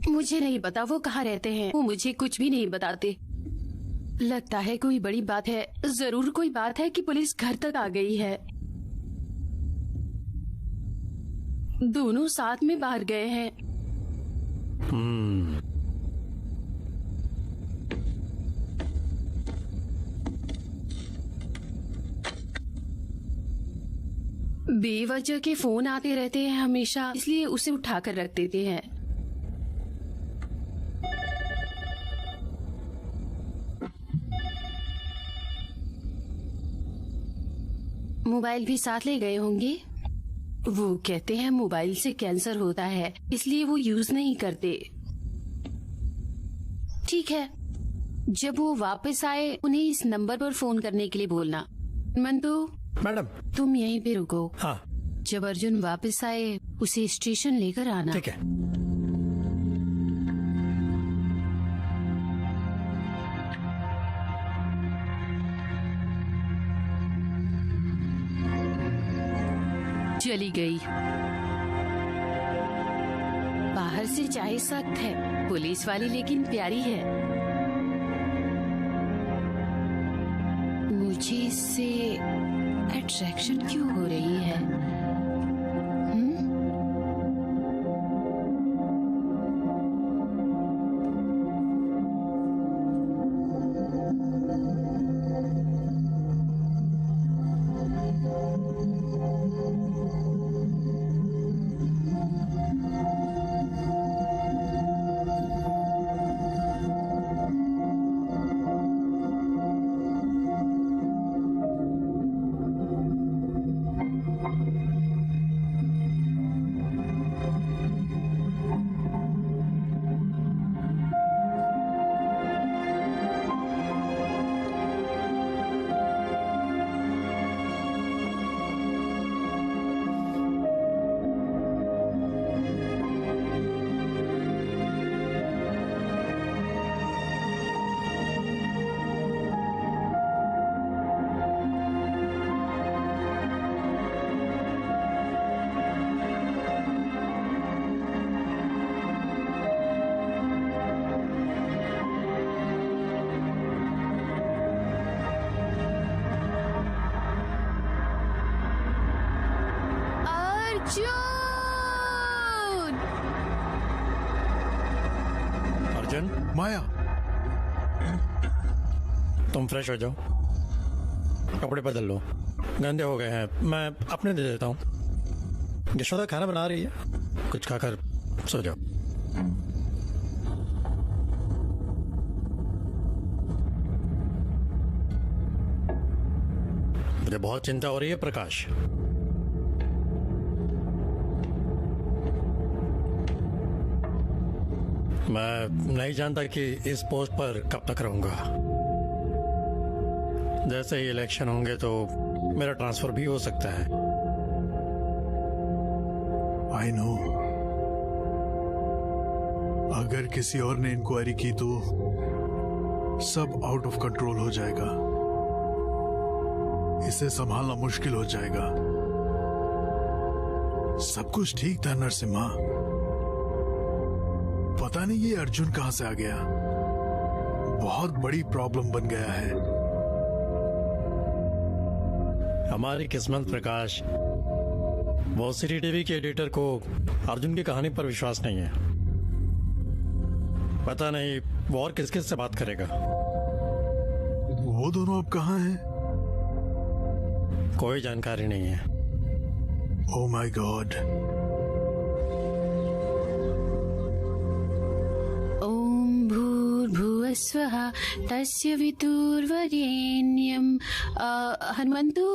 मुझे नहीं पता वो कहाँ रहते हैं। वो मुझे कुछ भी नहीं बताते। लगता है कोई बड़ी बात है। जरूर कोई बात है कि पुलिस घर तक आ गई है। दोनों साथ में बाहर गए हैं। बेवजह के फोन आते रहते हैं हमेशा, इसलिए उसे उठाकर रख देते हैं। मोबाइल भी साथ ले गए होंगे। वो कहते हैं मोबाइल से कैंसर होता है, इसलिए वो यूज नहीं करते। ठीक है, जब वो वापस आए उन्हें इस नंबर पर फोन करने के लिए बोलना। मंतु, मैडम तुम यहीं पे रुको। हाँ, जब अर्जुन वापस आए उसे स्टेशन लेकर आना। ठीक है। चली गई। बाहर से चाहे सख्त है, पुलिस वाली लेकिन प्यारी है। मुझे इससे अट्रैक्शन क्यों हो रही है? अर्जुन, माया, तुम फ्रेश हो जाओ, कपड़े बदल लो, गंदे हो गए हैं। मैं अपने दे देता हूँ। यशोदा खाना बना रही है, कुछ खाकर सो जाओ। मुझे बहुत चिंता हो रही है प्रकाश। मैं नहीं जानता कि इस पोस्ट पर कब तक रहूंगा। जैसे ही इलेक्शन होंगे तो मेरा ट्रांसफर भी हो सकता है। आई नो, अगर किसी और ने इंक्वायरी की तो सब आउट ऑफ कंट्रोल हो जाएगा। इसे संभालना मुश्किल हो जाएगा। सब कुछ ठीक था नरसिम्हा, पता नहीं ये अर्जुन कहां से आ गया। बहुत बड़ी प्रॉब्लम बन गया है। हमारी किस्मत प्रकाश, वो सिटी टीवी के एडिटर को अर्जुन की कहानी पर विश्वास नहीं है। पता नहीं वो और किस किस से बात करेगा। वो दोनों अब कहां हैं? कोई जानकारी नहीं है। Oh my God. ओम भूर्भुवस्वः तस्य वितुर्वरेण्यं। हनुमंतु,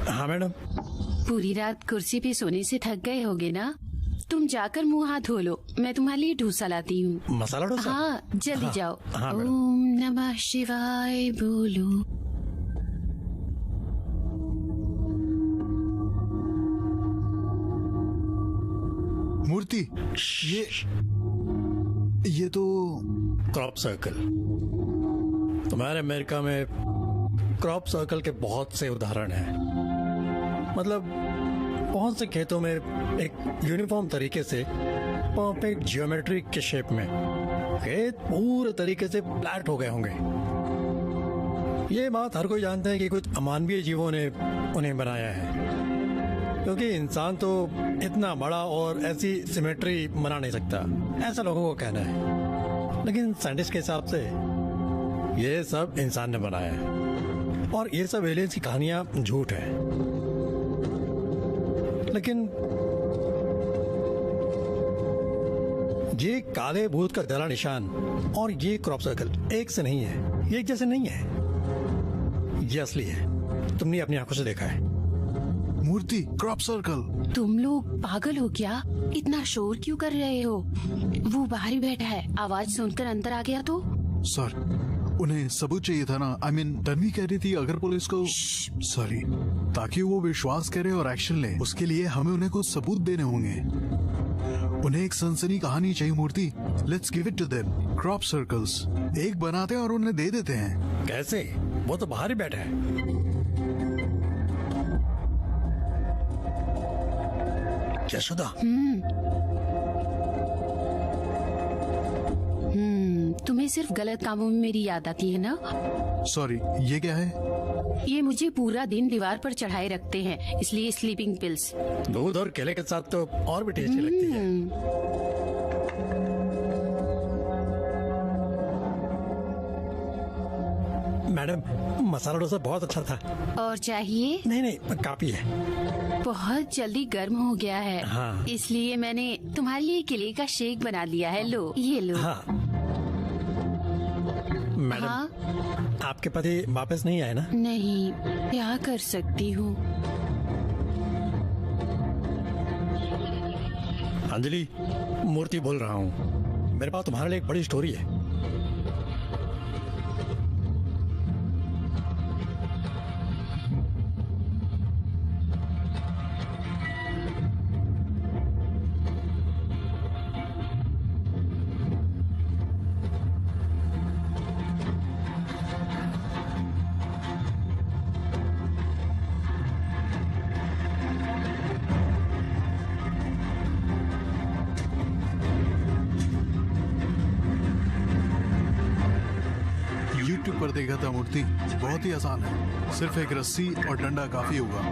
हाँ मैडम। पूरी रात कुर्सी पे सोने से थक गए होगे ना? तुम जाकर मुंह हाथ धो लो, मैं तुम्हारे लिए डोसा लाती हूँ। मसाला डोसा? हाँ, जल्दी जाओ। हाँ मैडम। ओम नमः शिवाय बोलो। मूर्ति, ये तो क्रॉप सर्कल। तुम्हारे अमेरिका में क्रॉप सर्कल के बहुत से उदाहरण हैं। मतलब बहुत से खेतों में एक यूनिफॉर्म तरीके से परफेक्ट जियोमेट्री के शेप में खेत पूरे तरीके से फ्लैट हो गए होंगे। ये बात हर कोई जानता है कि कुछ अमानवीय जीवों ने उन्हें बनाया है, क्योंकि इंसान तो इतना बड़ा और ऐसी सिमेट्री बना नहीं सकता, ऐसा लोगों को कहना है। लेकिन साइंटिस्ट के हिसाब से ये सब इंसान ने बनाया है और ये सब एलियंस की कहानियां झूठ है। लेकिन ये काले भूत का जला निशान और ये क्रॉप सर्कल एक से नहीं है, ये एक जैसे नहीं है, ये असली है। तुमने अपनी आंखों से देखा है। मूर्ति, क्रॉप सर्कल। तुम लोग पागल हो क्या? इतना शोर क्यों कर रहे हो? वो बाहर ही बैठा है, आवाज सुनकर अंदर आ गया तो। सर, उन्हें सबूत चाहिए था ना। आई मीन तन्वी कह रही थी अगर पुलिस को, सॉरी, ताकि वो विश्वास करे और एक्शन ले, उसके लिए हमें उन्हें कुछ सबूत देने होंगे। उन्हें एक सनसनी कहानी चाहिए Murthy. Let's give it to them. Crop circles एक बनाते हैं और उन्हें दे देते हैं। कैसे? वो तो बाहर ही बैठा है। यशोदा, तुम्हें सिर्फ गलत कामों में मेरी याद आती है ना? सॉरी, ये क्या है? ये मुझे पूरा दिन दीवार पर चढ़ाए रखते हैं, इसलिए स्लीपिंग पिल्स। दूध और केले के साथ तो और भी टेस्टी लगती है। मैडम, मसाला डोसा बहुत अच्छा था। और चाहिए? नहीं, काफी है। बहुत जल्दी गर्म हो गया है। हाँ। इसलिए मैंने तुम्हारे लिए केले का शेक बना लिया है। लो, ये लो। हाँ। मैडम, हाँ? आपके पति वापस नहीं आए ना? नहीं, क्या कर सकती हूँ। अंजलि, मूर्ति बोल रहा हूँ। मेरे पास तुम्हारे लिए एक बड़ी स्टोरी है। यूट्यूब पर देखा था मूर्ति, बहुत ही आसान है। सिर्फ एक रस्सी और डंडा काफी होगा।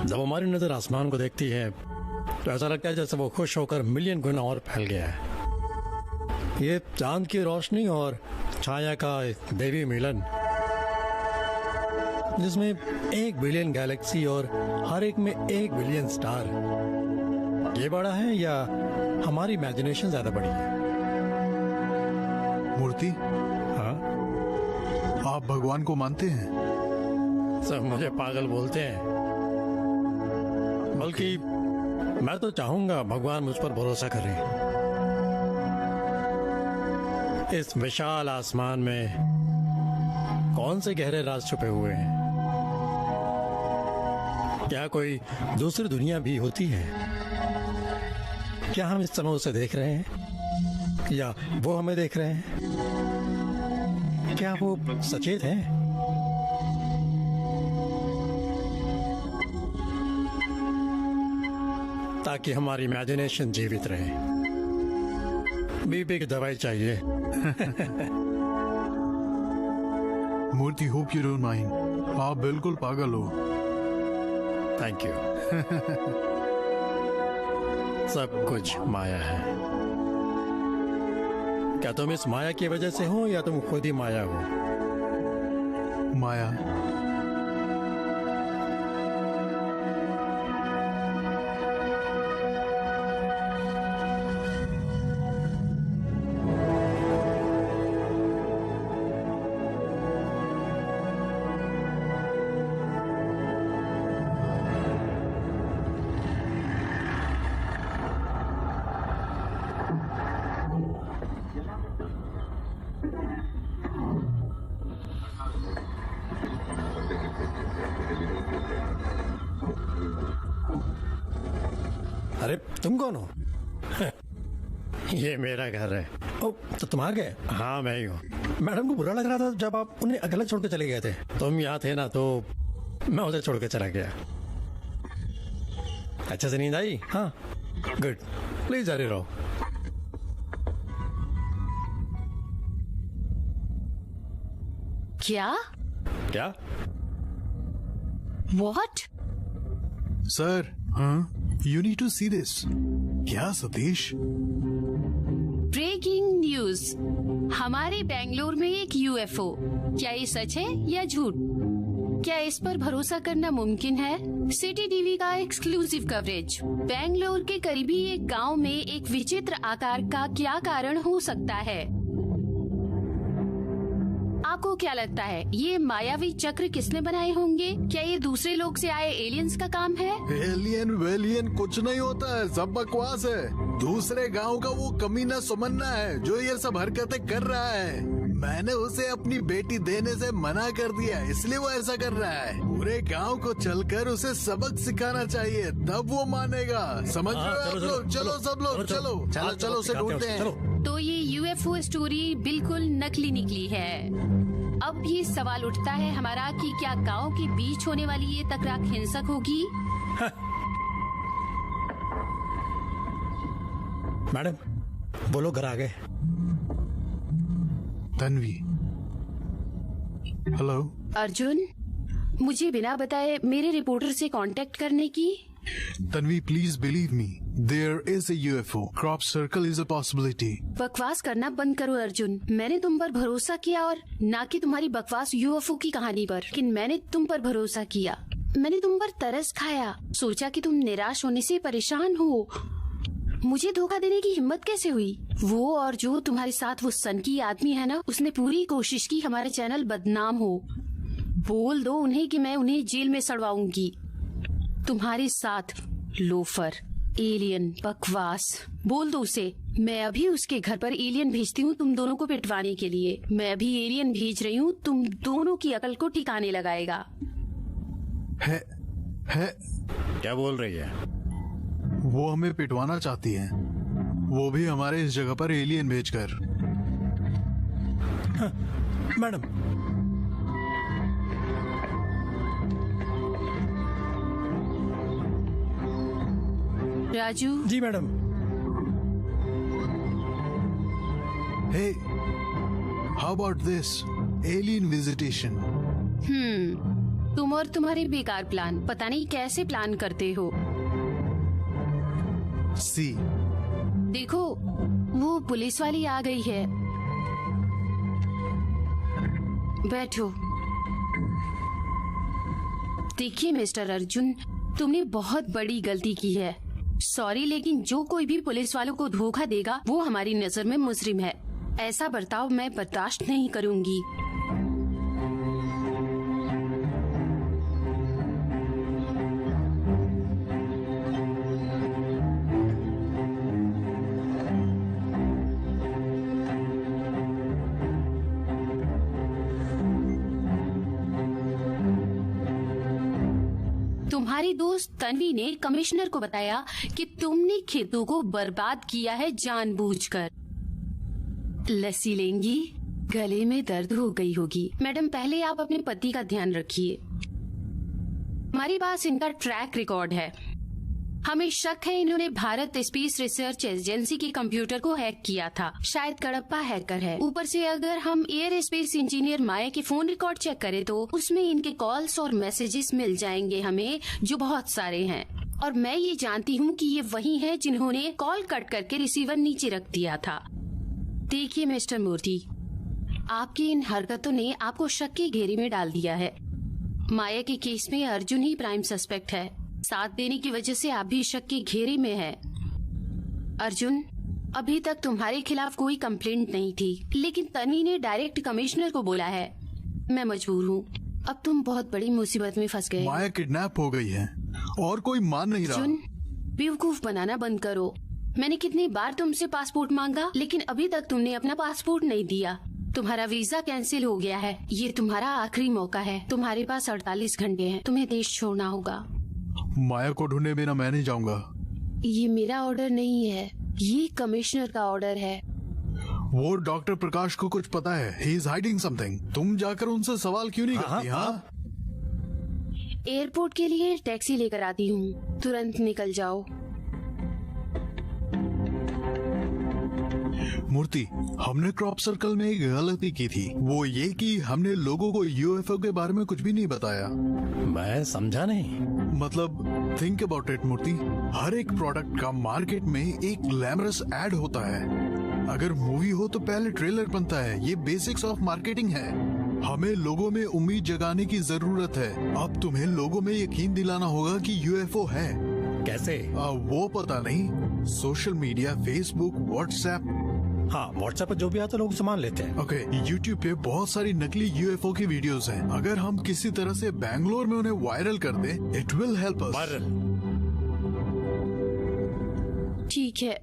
जब हमारी नजर आसमान को देखती है तो ऐसा लगता है जैसे वो खुश होकर मिलियन गुना और फैल गया है। ये चांद की रोशनी और छाया का देवी मिलन, जिसमें 1 बिलियन गैलेक्सी और हर एक में 1 बिलियन स्टार, ये बड़ा है या हमारी इमेजिनेशन ज्यादा बड़ी है? मूर्ति, हाँ, आप भगवान को मानते हैं? सब मुझे पागल बोलते हैं, बल्कि मैं तो चाहूंगा भगवान मुझ पर भरोसा करें। इस विशाल आसमान में कौन से गहरे राज छुपे हुए हैं? क्या कोई दूसरी दुनिया भी होती है? क्या हम इस समय उसे देख रहे हैं या वो हमें देख रहे हैं? क्या वो सचेत है? ताकि हमारी इमेजिनेशन जीवित रहे। बीपी की दवाई चाहिए। मूर्ति, होप यू डोंट माइंड। आप बिल्कुल पागल हो। Thank you. सब कुछ माया है। क्या तुम इस माया की वजह से हो या तुम खुद ही माया हो? माया। अरे तुम कौन हो? ये मेरा घर है। ओ, तो तुम आ गए? हाँ मैं ही हूँ। मैडम को बुरा लग रहा था जब आप उन्हें अकेला छोड़ के चले गए थे। तुम यहाँ थे ना, तो मैं उसे छोड़ के चला गया। अच्छे से नींद आई? हाँ गुड, प्लीज जारी रहो। क्या? क्या? What? सर, हाँ, you need to see this. क्या सतीश? ब्रेकिंग न्यूज, हमारे बेंगलोर में एक यूएफओ। क्या ये सच है या झूठ? क्या इस पर भरोसा करना मुमकिन है? सिटी टीवी का एक्सक्लूसिव कवरेज। बेंगलोर के करीबी एक गांव में एक विचित्र आकार का क्या कारण हो सकता है? आपको क्या लगता है ये मायावी चक्र किसने बनाए होंगे? क्या ये दूसरे लोग से आए एलियंस का काम है? एलियन वेलियन कुछ नहीं होता है, सब बकवास है। दूसरे गांव का वो कमीना सुमन्ना है जो ये सब हरकतें कर रहा है। मैंने उसे अपनी बेटी देने से मना कर दिया, इसलिए वो ऐसा कर रहा है। पूरे गांव को चलकर उसे सबक सिखाना चाहिए, तब वो मानेगा। समझ रहे हो आप लोग? चलो सब लोग, चलो चलो चलो उसे ढूंढते हैं। तो ये यूएफओ स्टोरी बिल्कुल नकली निकली है। अब ये सवाल उठता है हमारा कि क्या गांव के बीच होने वाली ये तकरार हिंसक होगी? मैडम वो लोग घर आ गए। तन्वी, हेलो। अर्जुन, मुझे बिना बताए मेरे रिपोर्टर से कांटेक्ट करने की। Tanvi, please believe me, there is a UFO. Crop circle is a possibility. बकवास करना बंद करो अर्जुन। मैंने तुम पर भरोसा किया, और ना कि तुम्हारी बकवास यूएफओ की कहानी पर। लेकिन मैंने तुम पर भरोसा किया, मैंने तुम पर तरस खाया, सोचा कि तुम निराश होने से परेशान हो। मुझे धोखा देने की हिम्मत कैसे हुई? वो और जो तुम्हारे साथ वो सनकी आदमी है ना, उसने पूरी कोशिश की हमारे चैनल बदनाम हो। बोल दो उन्हें कि मैं उन्हें जेल में सड़वाऊंगी। तुम्हारे साथ लोफर, एलियन, बकवास। बोल दो उसे। मैं अभी उसके घर पर एलियन भेजती हूँ तुम दोनों को पिटवाने के लिए। मैं अभी एलियन भेज रही हूँ, तुम दोनों की अकल को ठिकाने लगाएगा। है क्या बोल रही है? वो हमें पिटवाना चाहती है, वो भी हमारे इस जगह पर एलियन भेजकर। हाँ, मैडम राजू। जी madam. Hey, how about this alien visitation? तुम और तुम्हारे बेकार प्लान, पता नहीं कैसे प्लान करते हो। सी, देखो वो पुलिस वाली आ गई है। बैठो। देखिए मिस्टर अर्जुन, तुमने बहुत बड़ी गलती की है। सॉरी, लेकिन जो कोई भी पुलिस वालों को धोखा देगा वो हमारी नजर में मुजरिम है। ऐसा बर्ताव मैं बर्दाश्त नहीं करूंगी। तुम्हारी दोस्त तन्वी ने कमिश्नर को बताया कि तुमने खेतों को बर्बाद किया है जानबूझकर। लस्सी लेंगी? गले में दर्द हो गई होगी। मैडम, पहले आप अपने पति का ध्यान रखिए। हमारे पास इनका ट्रैक रिकॉर्ड है। हमें शक है इन्होंने भारत स्पेस रिसर्च एजेंसी के कंप्यूटर को हैक किया था। शायद कड़प्पा हैकर है। ऊपर से अगर हम एयर स्पेस इंजीनियर माया के फोन रिकॉर्ड चेक करें तो उसमें इनके कॉल्स और मैसेजेस मिल जाएंगे हमें, जो बहुत सारे हैं। और मैं ये जानती हूँ कि ये वही हैं जिन्होंने कॉल कट करके रिसीवर नीचे रख दिया था। देखिए मिस्टर मूर्ति, आपकी इन हरकतों ने आपको शक के घेरे में डाल दिया है। माया के केस में अर्जुन ही प्राइम सस्पेक्ट है। साथ देने की वजह से आप भी शक के घेरे में हैं। अर्जुन, अभी तक तुम्हारे खिलाफ कोई कंप्लेंट नहीं थी, लेकिन तन्वी ने डायरेक्ट कमिश्नर को बोला है। मैं मजबूर हूँ। अब तुम बहुत बड़ी मुसीबत में फंस गए। माया किडनैप हो गई है और कोई मान नहीं रहा। अर्जुन, बेवकूफ बनाना बंद करो। मैंने कितनी बार तुमसे पासपोर्ट मांगा, लेकिन अभी तक तुमने अपना पासपोर्ट नहीं दिया। तुम्हारा वीजा कैंसिल हो गया है। ये तुम्हारा आखिरी मौका है। तुम्हारे पास 48 घंटे हैं। तुम्हें देश छोड़ना होगा। माया को ढूंढे बिना मैं नहीं जाऊंगा। ये मेरा ऑर्डर नहीं है, ये कमिश्नर का ऑर्डर है। वो डॉक्टर प्रकाश को कुछ पता है। He is hiding something. तुम जाकर उनसे सवाल क्यों नहीं करती? हाँ, एयरपोर्ट के लिए टैक्सी लेकर आती हूँ। तुरंत निकल जाओ। मूर्ति, हमने क्रॉप सर्कल में एक गलती की थी। वो ये कि हमने लोगों को यूएफओ के बारे में कुछ भी नहीं बताया। मैं समझा नहीं। मतलब थिंक अबाउट इट मूर्ति, हर एक प्रोडक्ट का मार्केट में एक ग्लैमरस एड होता है। अगर मूवी हो तो पहले ट्रेलर बनता है। ये बेसिक्स ऑफ मार्केटिंग है। हमें लोगों में उम्मीद जगाने की जरूरत है। अब तुम्हें लोगों में यकीन दिलाना होगा कि यूएफओ है। कैसे? वो पता नहीं। Social media, Facebook, WhatsApp. हाँ, व्हाट्सएप पर जो भी आता लोग सामान लेते हैं। ओके, यूट्यूब पे बहुत सारी नकली यूएफओ की वीडियोस हैं। अगर हम किसी तरह से बैंगलोर में उन्हें वायरल कर दें, it will help us. Viral? ठीक है,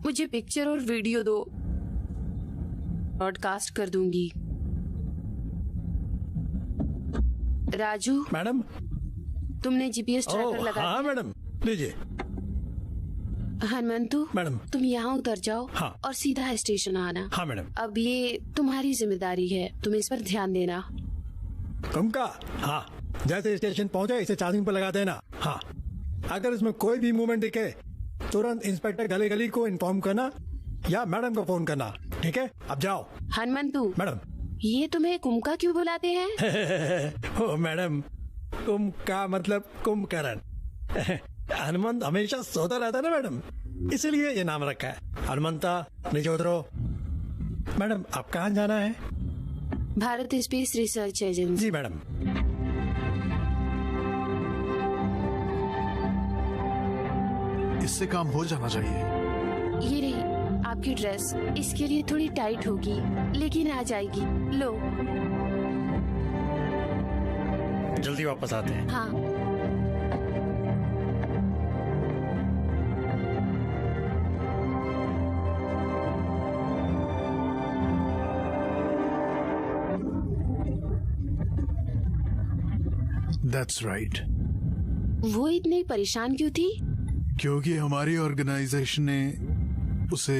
मुझे पिक्चर और वीडियो दो, ब्रॉडकास्ट कर दूंगी। राजू, मैडम, तुमने जीपीएस ट्रैकर लगा? हाँ मैडम, लीजिए। हनुमंतु, मैडम, तुम यहाँ उतर जाओ। हाँ। और सीधा स्टेशन आना। हाँ मैडम। अब ये तुम्हारी जिम्मेदारी है, तुम इस पर ध्यान देना। तुमका? हाँ, जैसे स्टेशन पहुँचे इसे चार्जिंग पर लगा देना। हाँ, अगर इसमें कोई भी मूवमेंट दिखे तुरंत इंस्पेक्टर गली गली को इन्फॉर्म करना या मैडम को फोन करना। ठीक है, अब जाओ। हनुमंतु, मैडम, ये तुम्हें कुमका क्यों बुलाते हैं? ओ मैडम, कुंभ मतलब कुंभकर्ण। हनुमंत हमेशा सोता रहता है ना मैडम, इसलिए ये नाम रखा है। हनुमंता निजोदरो। मैडम, आप कहाँ जाना है? Bharat space research agency. जी मैडम। इससे काम हो जाना चाहिए। ये रही आपकी ड्रेस। इसके लिए थोड़ी टाइट होगी, लेकिन आ जाएगी। लो। जल्दी वापस आते हैं। हाँ। That's right. वो इतनी परेशान क्यों थी? क्योंकि हमारी ऑर्गेनाइजेशन ने उसे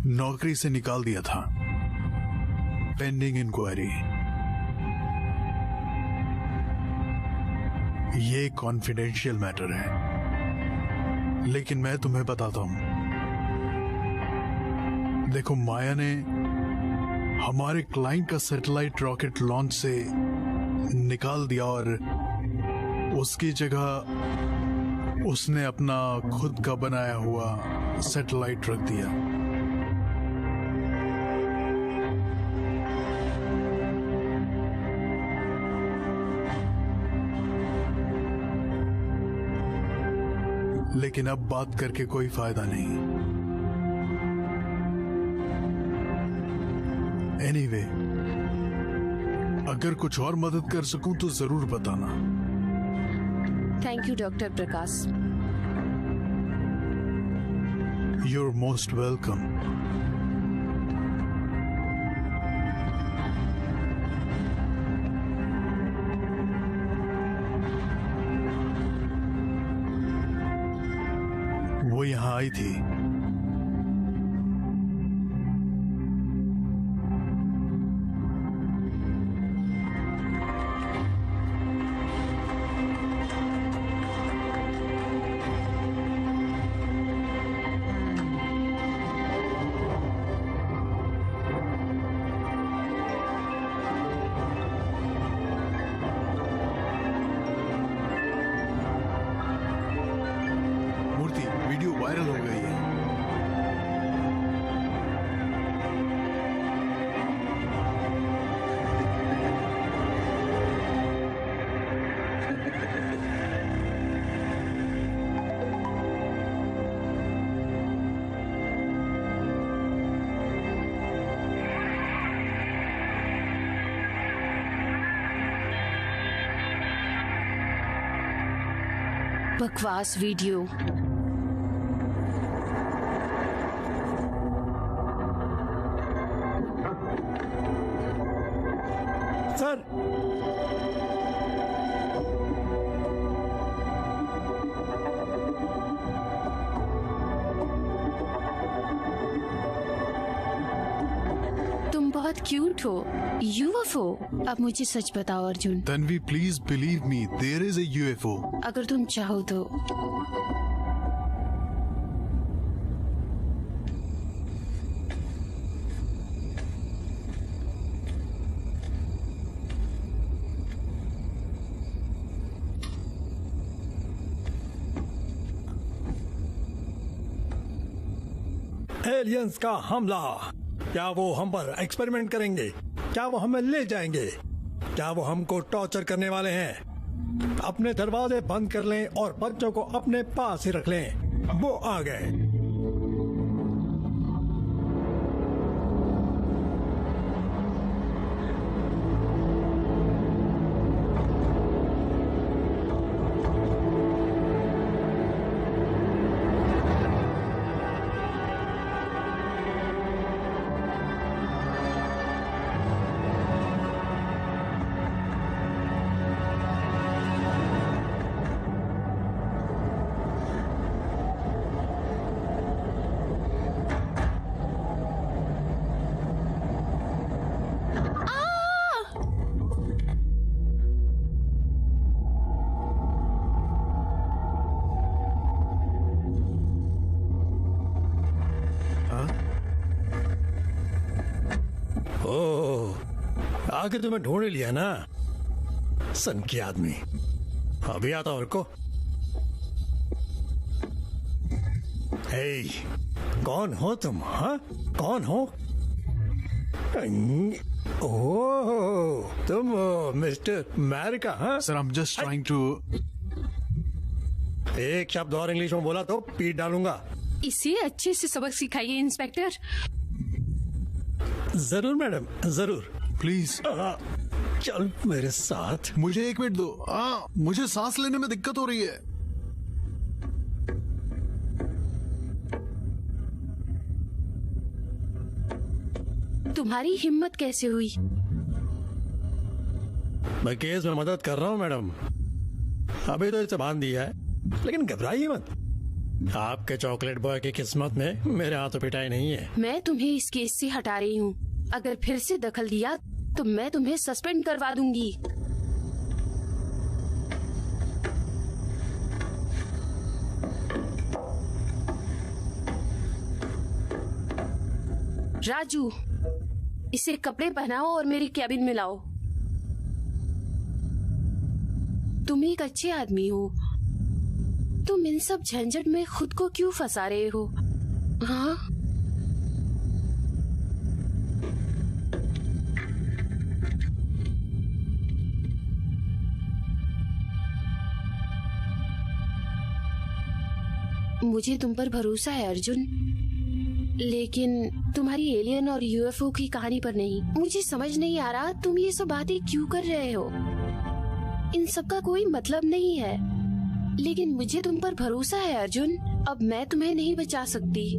नौकरी से निकाल दिया था, पेंडिंग इंक्वायरी। ये कॉन्फिडेंशियल मैटर है, लेकिन मैं तुम्हें बताता हूं। देखो, माया ने हमारे क्लाइंट का सैटेलाइट रॉकेट लॉन्च से निकाल दिया और उसकी जगह उसने अपना खुद का बनाया हुआ सैटेलाइट रख दिया। लेकिन अब बात करके कोई फायदा नहीं। एनीवे, अगर कुछ और मदद कर सकूं तो जरूर बताना। Thank you doctor Prakash. You're most welcome. आई थी। वीडियो वायरल हो गई है। बकवास वीडियो। सर, तुम बहुत क्यूट हो। यूएफओ। अब मुझे सच बताओ Arjun. Tanvi please believe me, there is a UFO. अगर तुम चाहो तो। एलियंस का हमला। क्या वो हम पर एक्सपेरिमेंट करेंगे? क्या वो हमें ले जाएंगे? क्या वो हमको टॉर्चर करने वाले हैं? अपने दरवाजे बंद कर लें और बच्चों को अपने पास ही रख लें। वो आ गए। आखिर तुम्हें ढूंढ लिया ना, सन की आदमी। अभी आता और को। हे, कौन हो तुम? हाँ, कौन हो? ओह, तुम मिस्टर अमेरिका? हाँ sir, I am just trying to. एक शब्द और इंग्लिश में बोला तो पीट डालूंगा। इसे अच्छे से सबक सिखाइए इंस्पेक्टर। जरूर मैडम, जरूर। प्लीज चल मेरे साथ। मुझे 1 मिनट दो। मुझे सांस लेने में दिक्कत हो रही है। तुम्हारी हिम्मत कैसे हुई? मैं केस में मदद कर रहा हूँ मैडम। अभी तो इसे बांध दिया है, लेकिन घबराइए मत। आपके चॉकलेट बॉय की किस्मत में मेरे हाथों पिटाई नहीं है। मैं तुम्हें इस केस से हटा रही हूँ। अगर फिर से दखल दिया तो मैं तुम्हें सस्पेंड करवा दूंगी। राजू, इसे कपड़े पहनाओ और मेरी कैबिन में लाओ। तुम एक अच्छे आदमी हो। तुम इन सब झंझट में खुद को क्यों फंसा रहे हो? हाँ, मुझे तुम पर भरोसा है अर्जुन, लेकिन तुम्हारी एलियन और यूएफओ की कहानी पर नहीं। मुझे समझ नहीं आ रहा तुम ये सब बातें क्यों कर रहे हो। इन सब का कोई मतलब नहीं है, लेकिन मुझे तुम पर भरोसा है अर्जुन। अब मैं तुम्हें नहीं बचा सकती।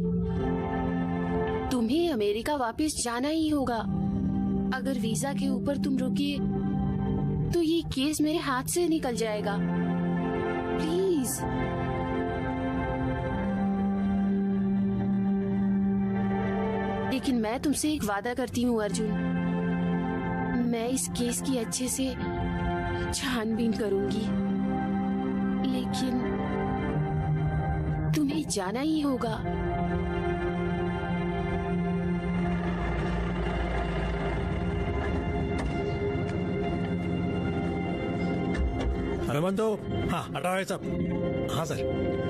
तुम्हें अमेरिका वापस जाना ही होगा। अगर वीजा के ऊपर तुम रुके तो ये केस मेरे हाथ से निकल जाएगा। प्लीज। लेकिन मैं तुमसे एक वादा करती हूँ अर्जुन, मैं इस केस की अच्छे से छानबीन करूंगी, लेकिन तुम्हें जाना ही होगा। हनुमंतो, हाँ हटाओ ये सब। हाँ सर।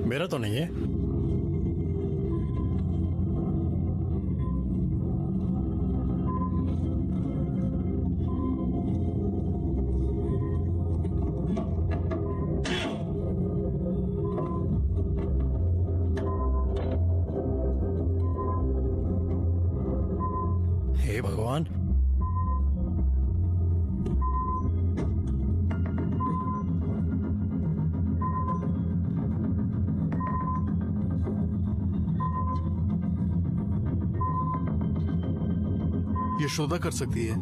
मेरा तो नहीं है। हे भगवान, यशोदा कर सकती है।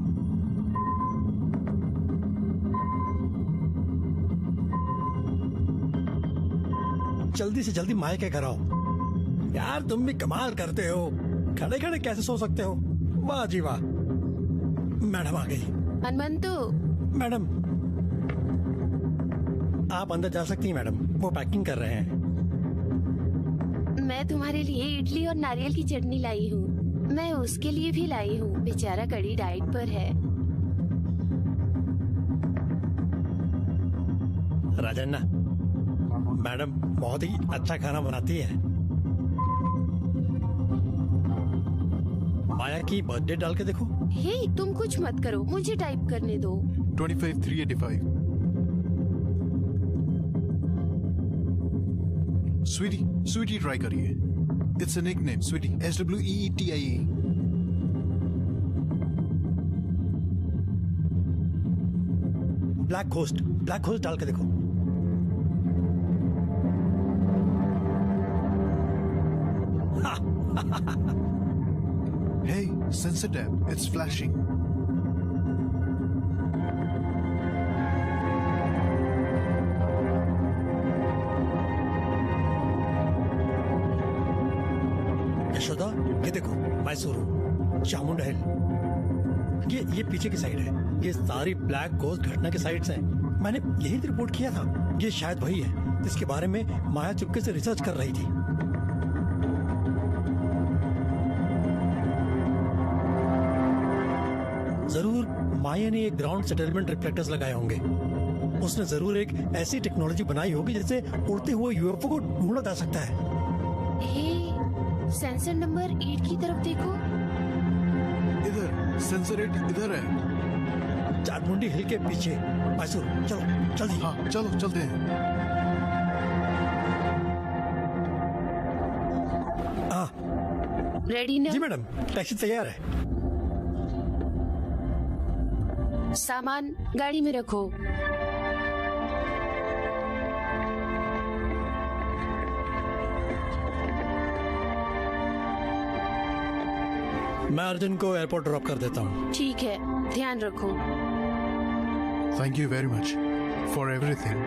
जल्दी से जल्दी माया के घर आओ। यार तुम भी कमाल करते हो, खड़े खड़े कैसे सो सकते हो? वाह जी वाह। मैडम आ गई। हनुमंतु, मैडम आप अंदर जा सकती हैं मैडम, वो पैकिंग कर रहे हैं। मैं तुम्हारे लिए इडली और नारियल की चटनी लाई हूँ। मैं उसके लिए भी लाई हूँ, बेचारा कड़ी डाइट पर है। राजन्ना, मैडम बहुत ही अच्छा खाना बनाती है। माया की बर्थडे डाल के देखो। हे, तुम कुछ मत करो, मुझे टाइप करने दो। 25,385। स्वीटी ट्राई करिए। It's a nickname, sweetie, SWEETIE। Black ghost डाल के देखो। Hey, sensor tab, it's flashing. Yashoda, ये देखो मैसूर, चामुंडा हिल, ये पीछे की साइड है। ये सारी ब्लैक घोस्ट घटना के साइड्स हैं। मैंने यही रिपोर्ट किया था। ये शायद वही है जिसके बारे में माया चुपके से रिसर्च कर रही थी। जरूर माया ने एक ग्राउंड सेटलमेंट रिफ्लेक्टर्स लगाए होंगे। उसने जरूर एक ऐसी टेक्नोलॉजी बनाई होगी जिससे उड़ते हुए यूएफओ को ढूंढा जा सकता है। हे, सेंसर नंबर 8 की तरफ देखो। इधर सेंसर 8 इधर है, चामुंडी हिल के पीछे। मैसूर, चलो जल्दी। हाँ चलो चलते हैं। हाँ रेडी ना? जी मैडम, टैक्सी तैयार है। सामान गाड़ी में रखो। मैं अर्जुन को एयरपोर्ट ड्रॉप कर देता हूँ। ठीक है, ध्यान रखो। Thank you very much for everything.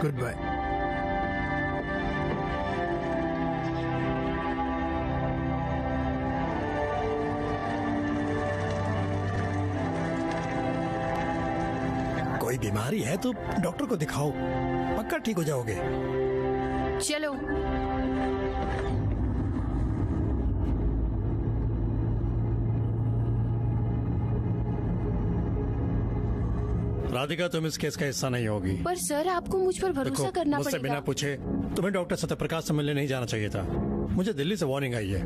Goodbye. कोई बीमारी है तो डॉक्टर को दिखाओ, पक्का ठीक हो जाओगे। चलो। राधिका, तुम इस केस का हिस्सा नहीं होगी। पर सर, आपको मुझ पर भरोसा करना मुझसे पड़ेगा। बिना पूछे तुम्हें डॉक्टर सत्यप्रकाश से मिलने नहीं जाना चाहिए था। मुझे दिल्ली से वार्निंग आई है।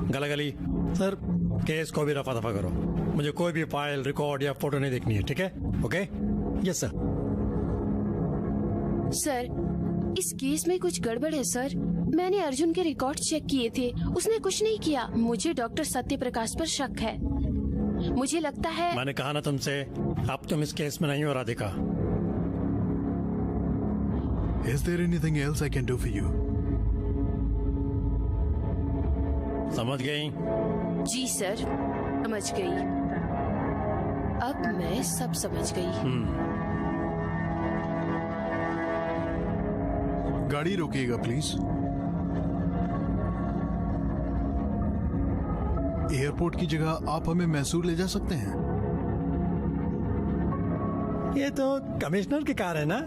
गला-गली। सर, केस को भी रफा दफा करो। मुझे कोई भी फाइल, रिकॉर्ड या फोटो नहीं देखनी है, ठीक है? ओके? Yes sir. सर, इस केस में कुछ गड़बड़ है सर। मैंने अर्जुन के रिकॉर्ड चेक किए थे, उसने कुछ नहीं किया। मुझे डॉक्टर सत्य प्रकाश पर शक है। मुझे लगता है मैंने कहा ना तुमसे, अब तुम इस केस में नहीं हो Radhika. Is there anything else I can do for you? समझ गई? जी सर, समझ गई। अब मैं सब समझ गई। गाड़ी रोकिएगा प्लीज। एयरपोर्ट की जगह आप हमें मैसूर ले जा सकते हैं? ये तो कमिश्नर की कार है ना?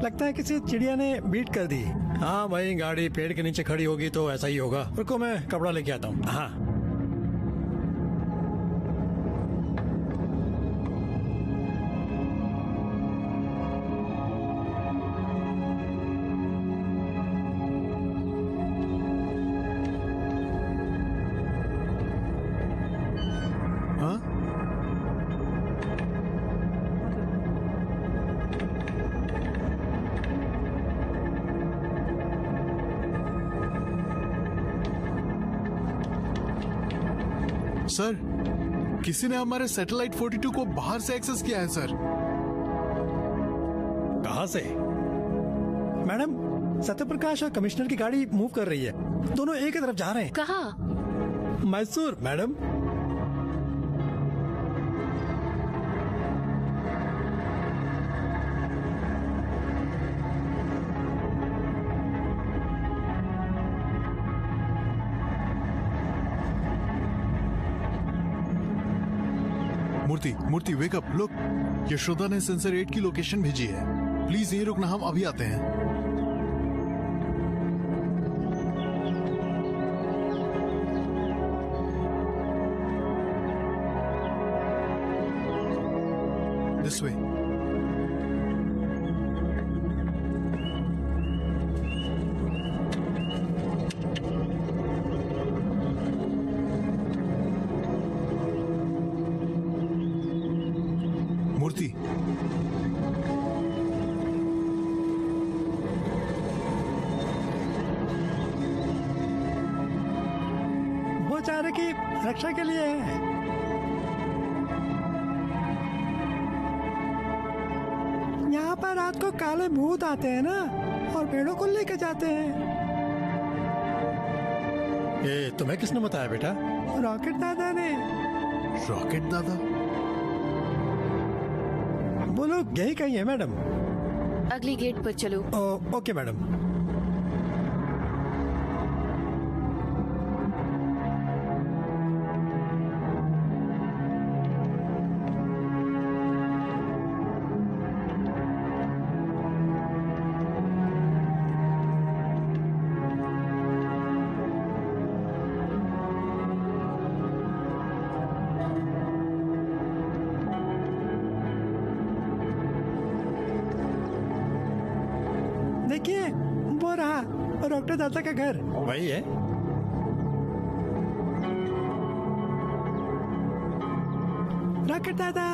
लगता है किसी चिड़िया ने बीट कर दी। हाँ भाई, गाड़ी पेड़ के नीचे खड़ी होगी तो ऐसा ही होगा। रुको मैं कपड़ा लेके आता हूँ। हाँ हाँ? सर, किसी ने हमारे सैटेलाइट 42 को बाहर से एक्सेस किया है सर। कहाँ से? मैडम, सत्यप्रकाश और कमिश्नर की गाड़ी मूव कर रही है। दोनों एक ही तरफ जा रहे हैं। कहाँ? मैसूर मैडम। मूर्ति वेक अप, लुक, यशोदा ने सेंसर 8 की लोकेशन भेजी है। प्लीज यहीं रुकना, हम अभी आते हैं। This way. मूर्ति, वो चारे की रक्षा के लिए है। यहाँ पर रात को काले भूत आते हैं ना, और पेड़ों को लेके जाते हैं। ये तुम्हें किसने बताया बेटा? रॉकेट दादा ने। रॉकेट दादा? वो लोग यही कही है मैडम। अगली गेट पर चलो। Okay madam. देखिए, वो रहा डॉक्टर दादा का घर। वही है। रॉकेट दादा।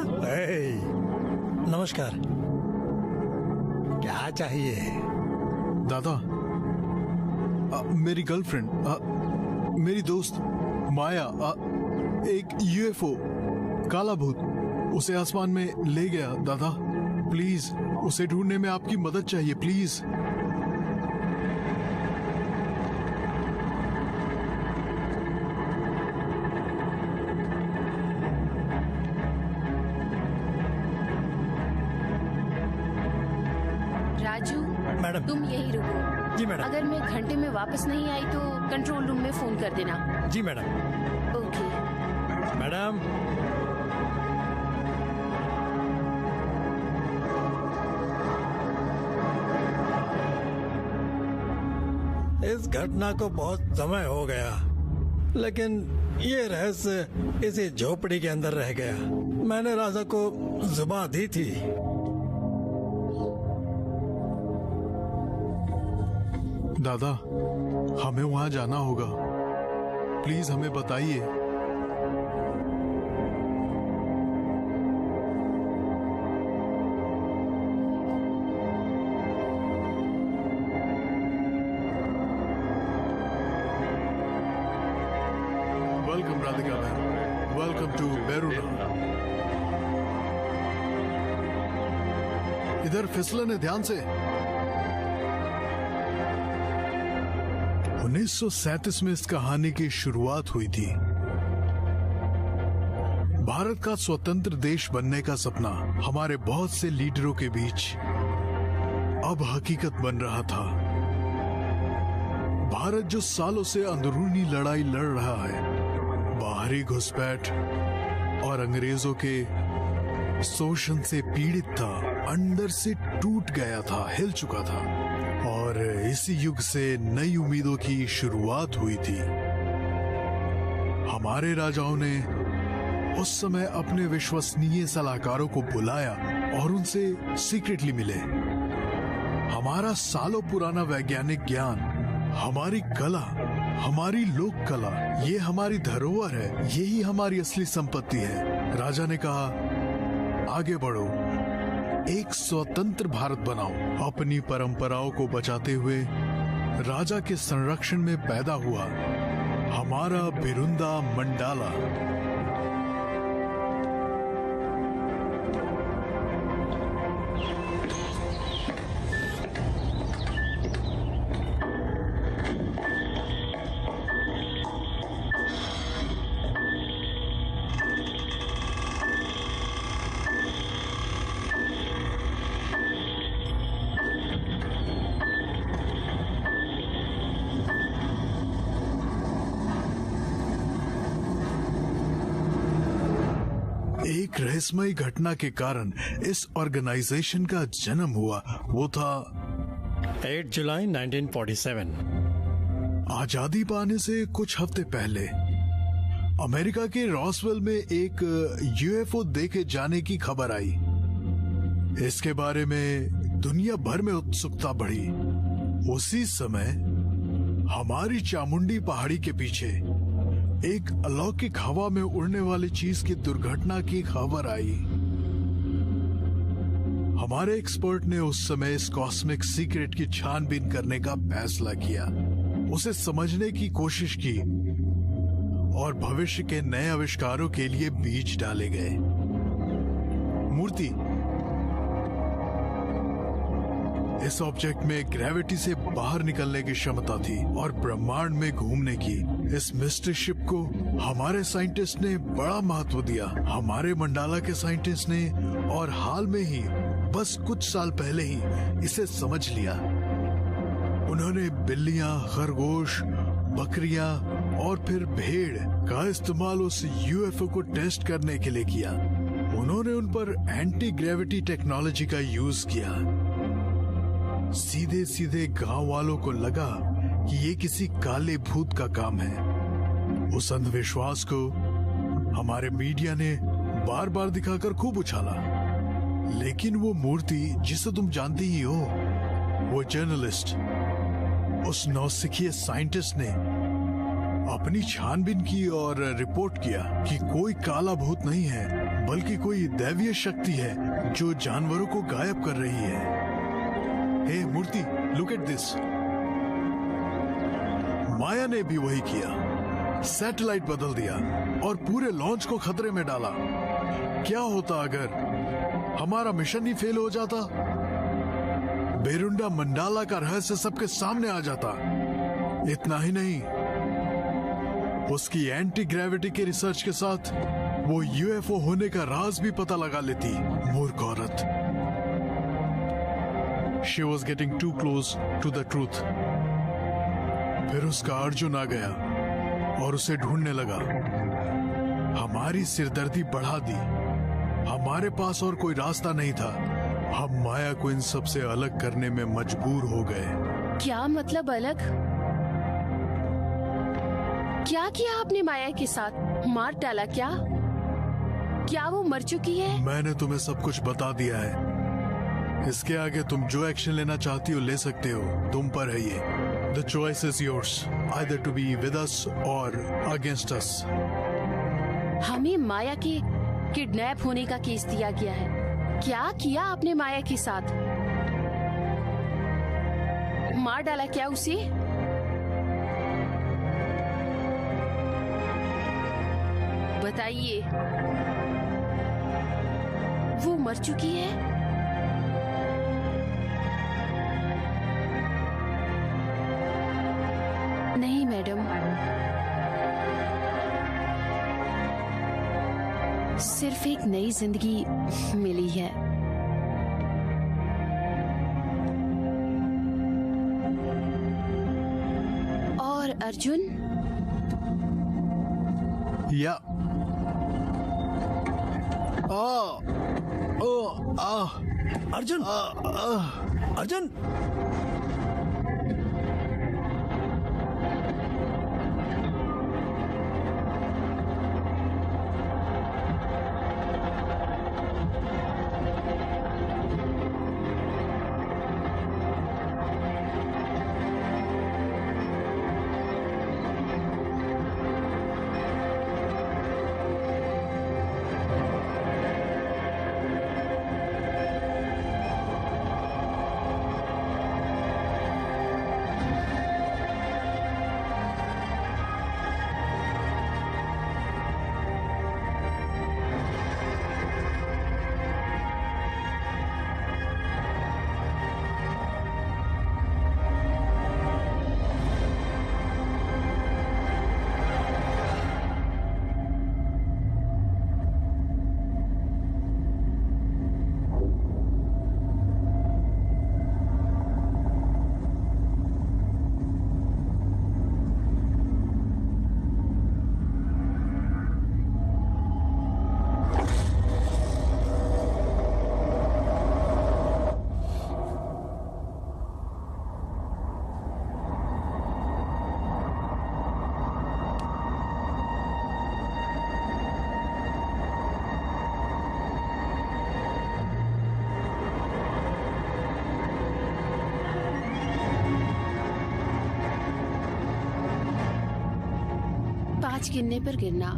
नमस्कार। क्या चाहिए? दादा, मेरी गर्लफ्रेंड, मेरी दोस्त माया, एक यूएफओ काला भूत उसे आसमान में ले गया। दादा प्लीज, उसे ढूंढने में आपकी मदद चाहिए प्लीज। राजू, मैडम। तुम यही रुको। जी मैडम। अगर मैं घंटे में वापस नहीं आई तो कंट्रोल रूम में फोन कर देना। जी मैडम। ओके। मैडम, इस घटना को बहुत समय हो गया, लेकिन ये रहस्य इसी झोपड़ी के अंदर रह गया। मैंने राजा को जुबान दी थी। दादा, हमें वहां जाना होगा, प्लीज हमें बताइए। वेलकम राधिका बहन, वेलकम टू बेरूना। इधर फिसलन है, ध्यान से। 1937 में इस कहानी की शुरुआत हुई थी। भारत का स्वतंत्र देश बनने का सपना हमारे बहुत से लीडरों के बीच अब हकीकत बन रहा था। भारत जो सालों से अंदरूनी लड़ाई लड़ रहा है, बाहरी घुसपैठ और अंग्रेजों के शोषण से पीड़ित था, अंदर से टूट गया था, हिल चुका था। और इसी युग से नई उम्मीदों की शुरुआत हुई थी। हमारे राजाओं ने उस समय अपने विश्वसनीय सलाहकारों को बुलाया और उनसे सीक्रेटली मिले। हमारा सालों पुराना वैज्ञानिक ज्ञान, हमारी कला, हमारी लोक कला, ये हमारी धरोहर है, यही हमारी असली संपत्ति है। राजा ने कहा, आगे बढ़ो, एक स्वतंत्र भारत बनाओ। अपनी परंपराओं को बचाते हुए राजा के संरक्षण में पैदा हुआ हमारा बिरुंदा मंडाला। एक रहस्यमयी घटना के कारण इस ऑर्गेनाइजेशन का जन्म हुआ। वो था 8 जुलाई 1947। आजादी पाने से कुछ हफ्ते पहले अमेरिका के रॉसवेल में एक यूएफओ देखे जाने की खबर आई। इसके बारे में दुनिया भर में उत्सुकता बढ़ी। उसी समय हमारी चामुंडी पहाड़ी के पीछे एक अलौकिक हवा में उड़ने वाली चीज की दुर्घटना की खबर आई। हमारे एक्सपर्ट ने उस समय इस कॉस्मिक सीक्रेट की छानबीन करने का फैसला किया, उसे समझने की कोशिश की और भविष्य के नए आविष्कारों के लिए बीज डाले गए। मूर्ति, इस ऑब्जेक्ट में ग्रेविटी से बाहर निकलने की क्षमता थी और ब्रह्मांड में घूमने की। इस मिस्ट्री शिप को हमारे साइंटिस्ट ने बड़ा महत्व दिया, हमारे मंडाला के साइंटिस्ट ने, और हाल में ही, बस कुछ साल पहले ही इसे समझ लिया। उन्होंने बिल्लियां, खरगोश, बकरियां और फिर भेड़ का इस्तेमाल उस यूएफओ को टेस्ट करने के लिए किया। उन्होंने उन पर एंटी ग्रेविटी टेक्नोलॉजी का यूज किया। सीधे सीधे गांव वालों को लगा कि ये किसी काले भूत का काम है। उस अंधविश्वास को हमारे मीडिया ने बार बार दिखाकर खूब उछाला। लेकिन वो मूर्ति जिसे तुम जानती ही हो, वो जर्नलिस्ट, उस नौसिखिए साइंटिस्ट ने अपनी छानबीन की और रिपोर्ट किया कि कोई काला भूत नहीं है, बल्कि कोई दैवीय शक्ति है जो जानवरों को गायब कर रही है। हे मूर्ति, लुक एट दिस। माया ने भी वही किया, सैटेलाइट बदल दिया और पूरे लॉन्च को खतरे में डाला। क्या होता अगर हमारा मिशन ही फेल हो जाता? बेरुंडा मंडाला का रहस्य सबके सामने आ जाता। इतना ही नहीं, उसकी एंटी ग्रेविटी के रिसर्च के साथ वो यूएफओ होने का राज भी पता लगा लेती। मूर्ख औरत। She was getting too close to the truth. फिर उसका अर्जुन आ गया और उसे ढूंढने लगा। हमारी सिरदर्दी बढ़ा दी। हमारे पास और कोई रास्ता नहीं था। हम माया को इन सब से अलग करने में मजबूर हो गए। क्या मतलब अलग? क्या किया आपने माया के साथ? मार डाला क्या? क्या वो मर चुकी है? मैंने तुम्हें सब कुछ बता दिया है। इसके आगे तुम जो एक्शन लेना चाहती हो ले सकते हो, तुम पर है ये। The choice is yours, either to be with us or against us. हमें माया के किडनैप होने का केस दिया गया है। क्या किया आपने माया के साथ? मार डाला क्या उसे? बताइए, वो मर चुकी है? नहीं मैडम, सिर्फ एक नई जिंदगी मिली है। और अर्जुन? या अर्जुन, अर्जुन, गिनने पर गिरना।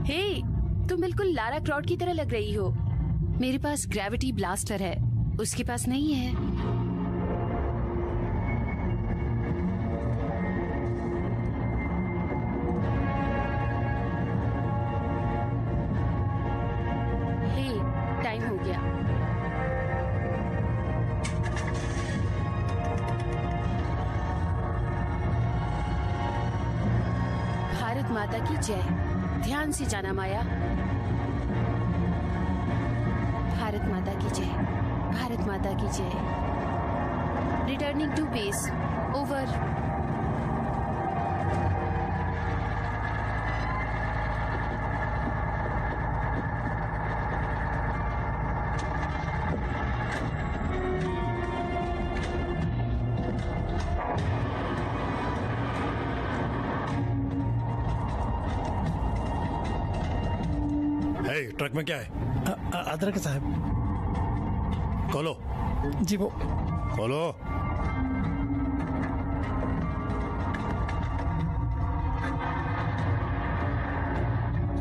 हे, तुम बिल्कुल लारा क्रॉफ्ट की तरह लग रही हो। मेरे पास ग्रेविटी ब्लास्टर है, उसके पास नहीं है। हे, टाइम हो गया। भारत माता की जय। ध्यान से जाना माया। भारत माता की जय। भारत माता की जय। Returning to base. Over. Truck में क्या है? अदरक साहब। खोलो। जी वो खोलो।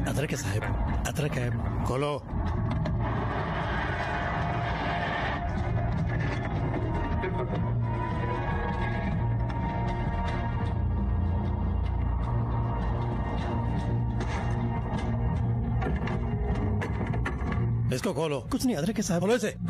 अदरक साहब, अदरक है, खोलो। इसको खोलो। कुछ नहीं अदरक साहब। खोलो इसे।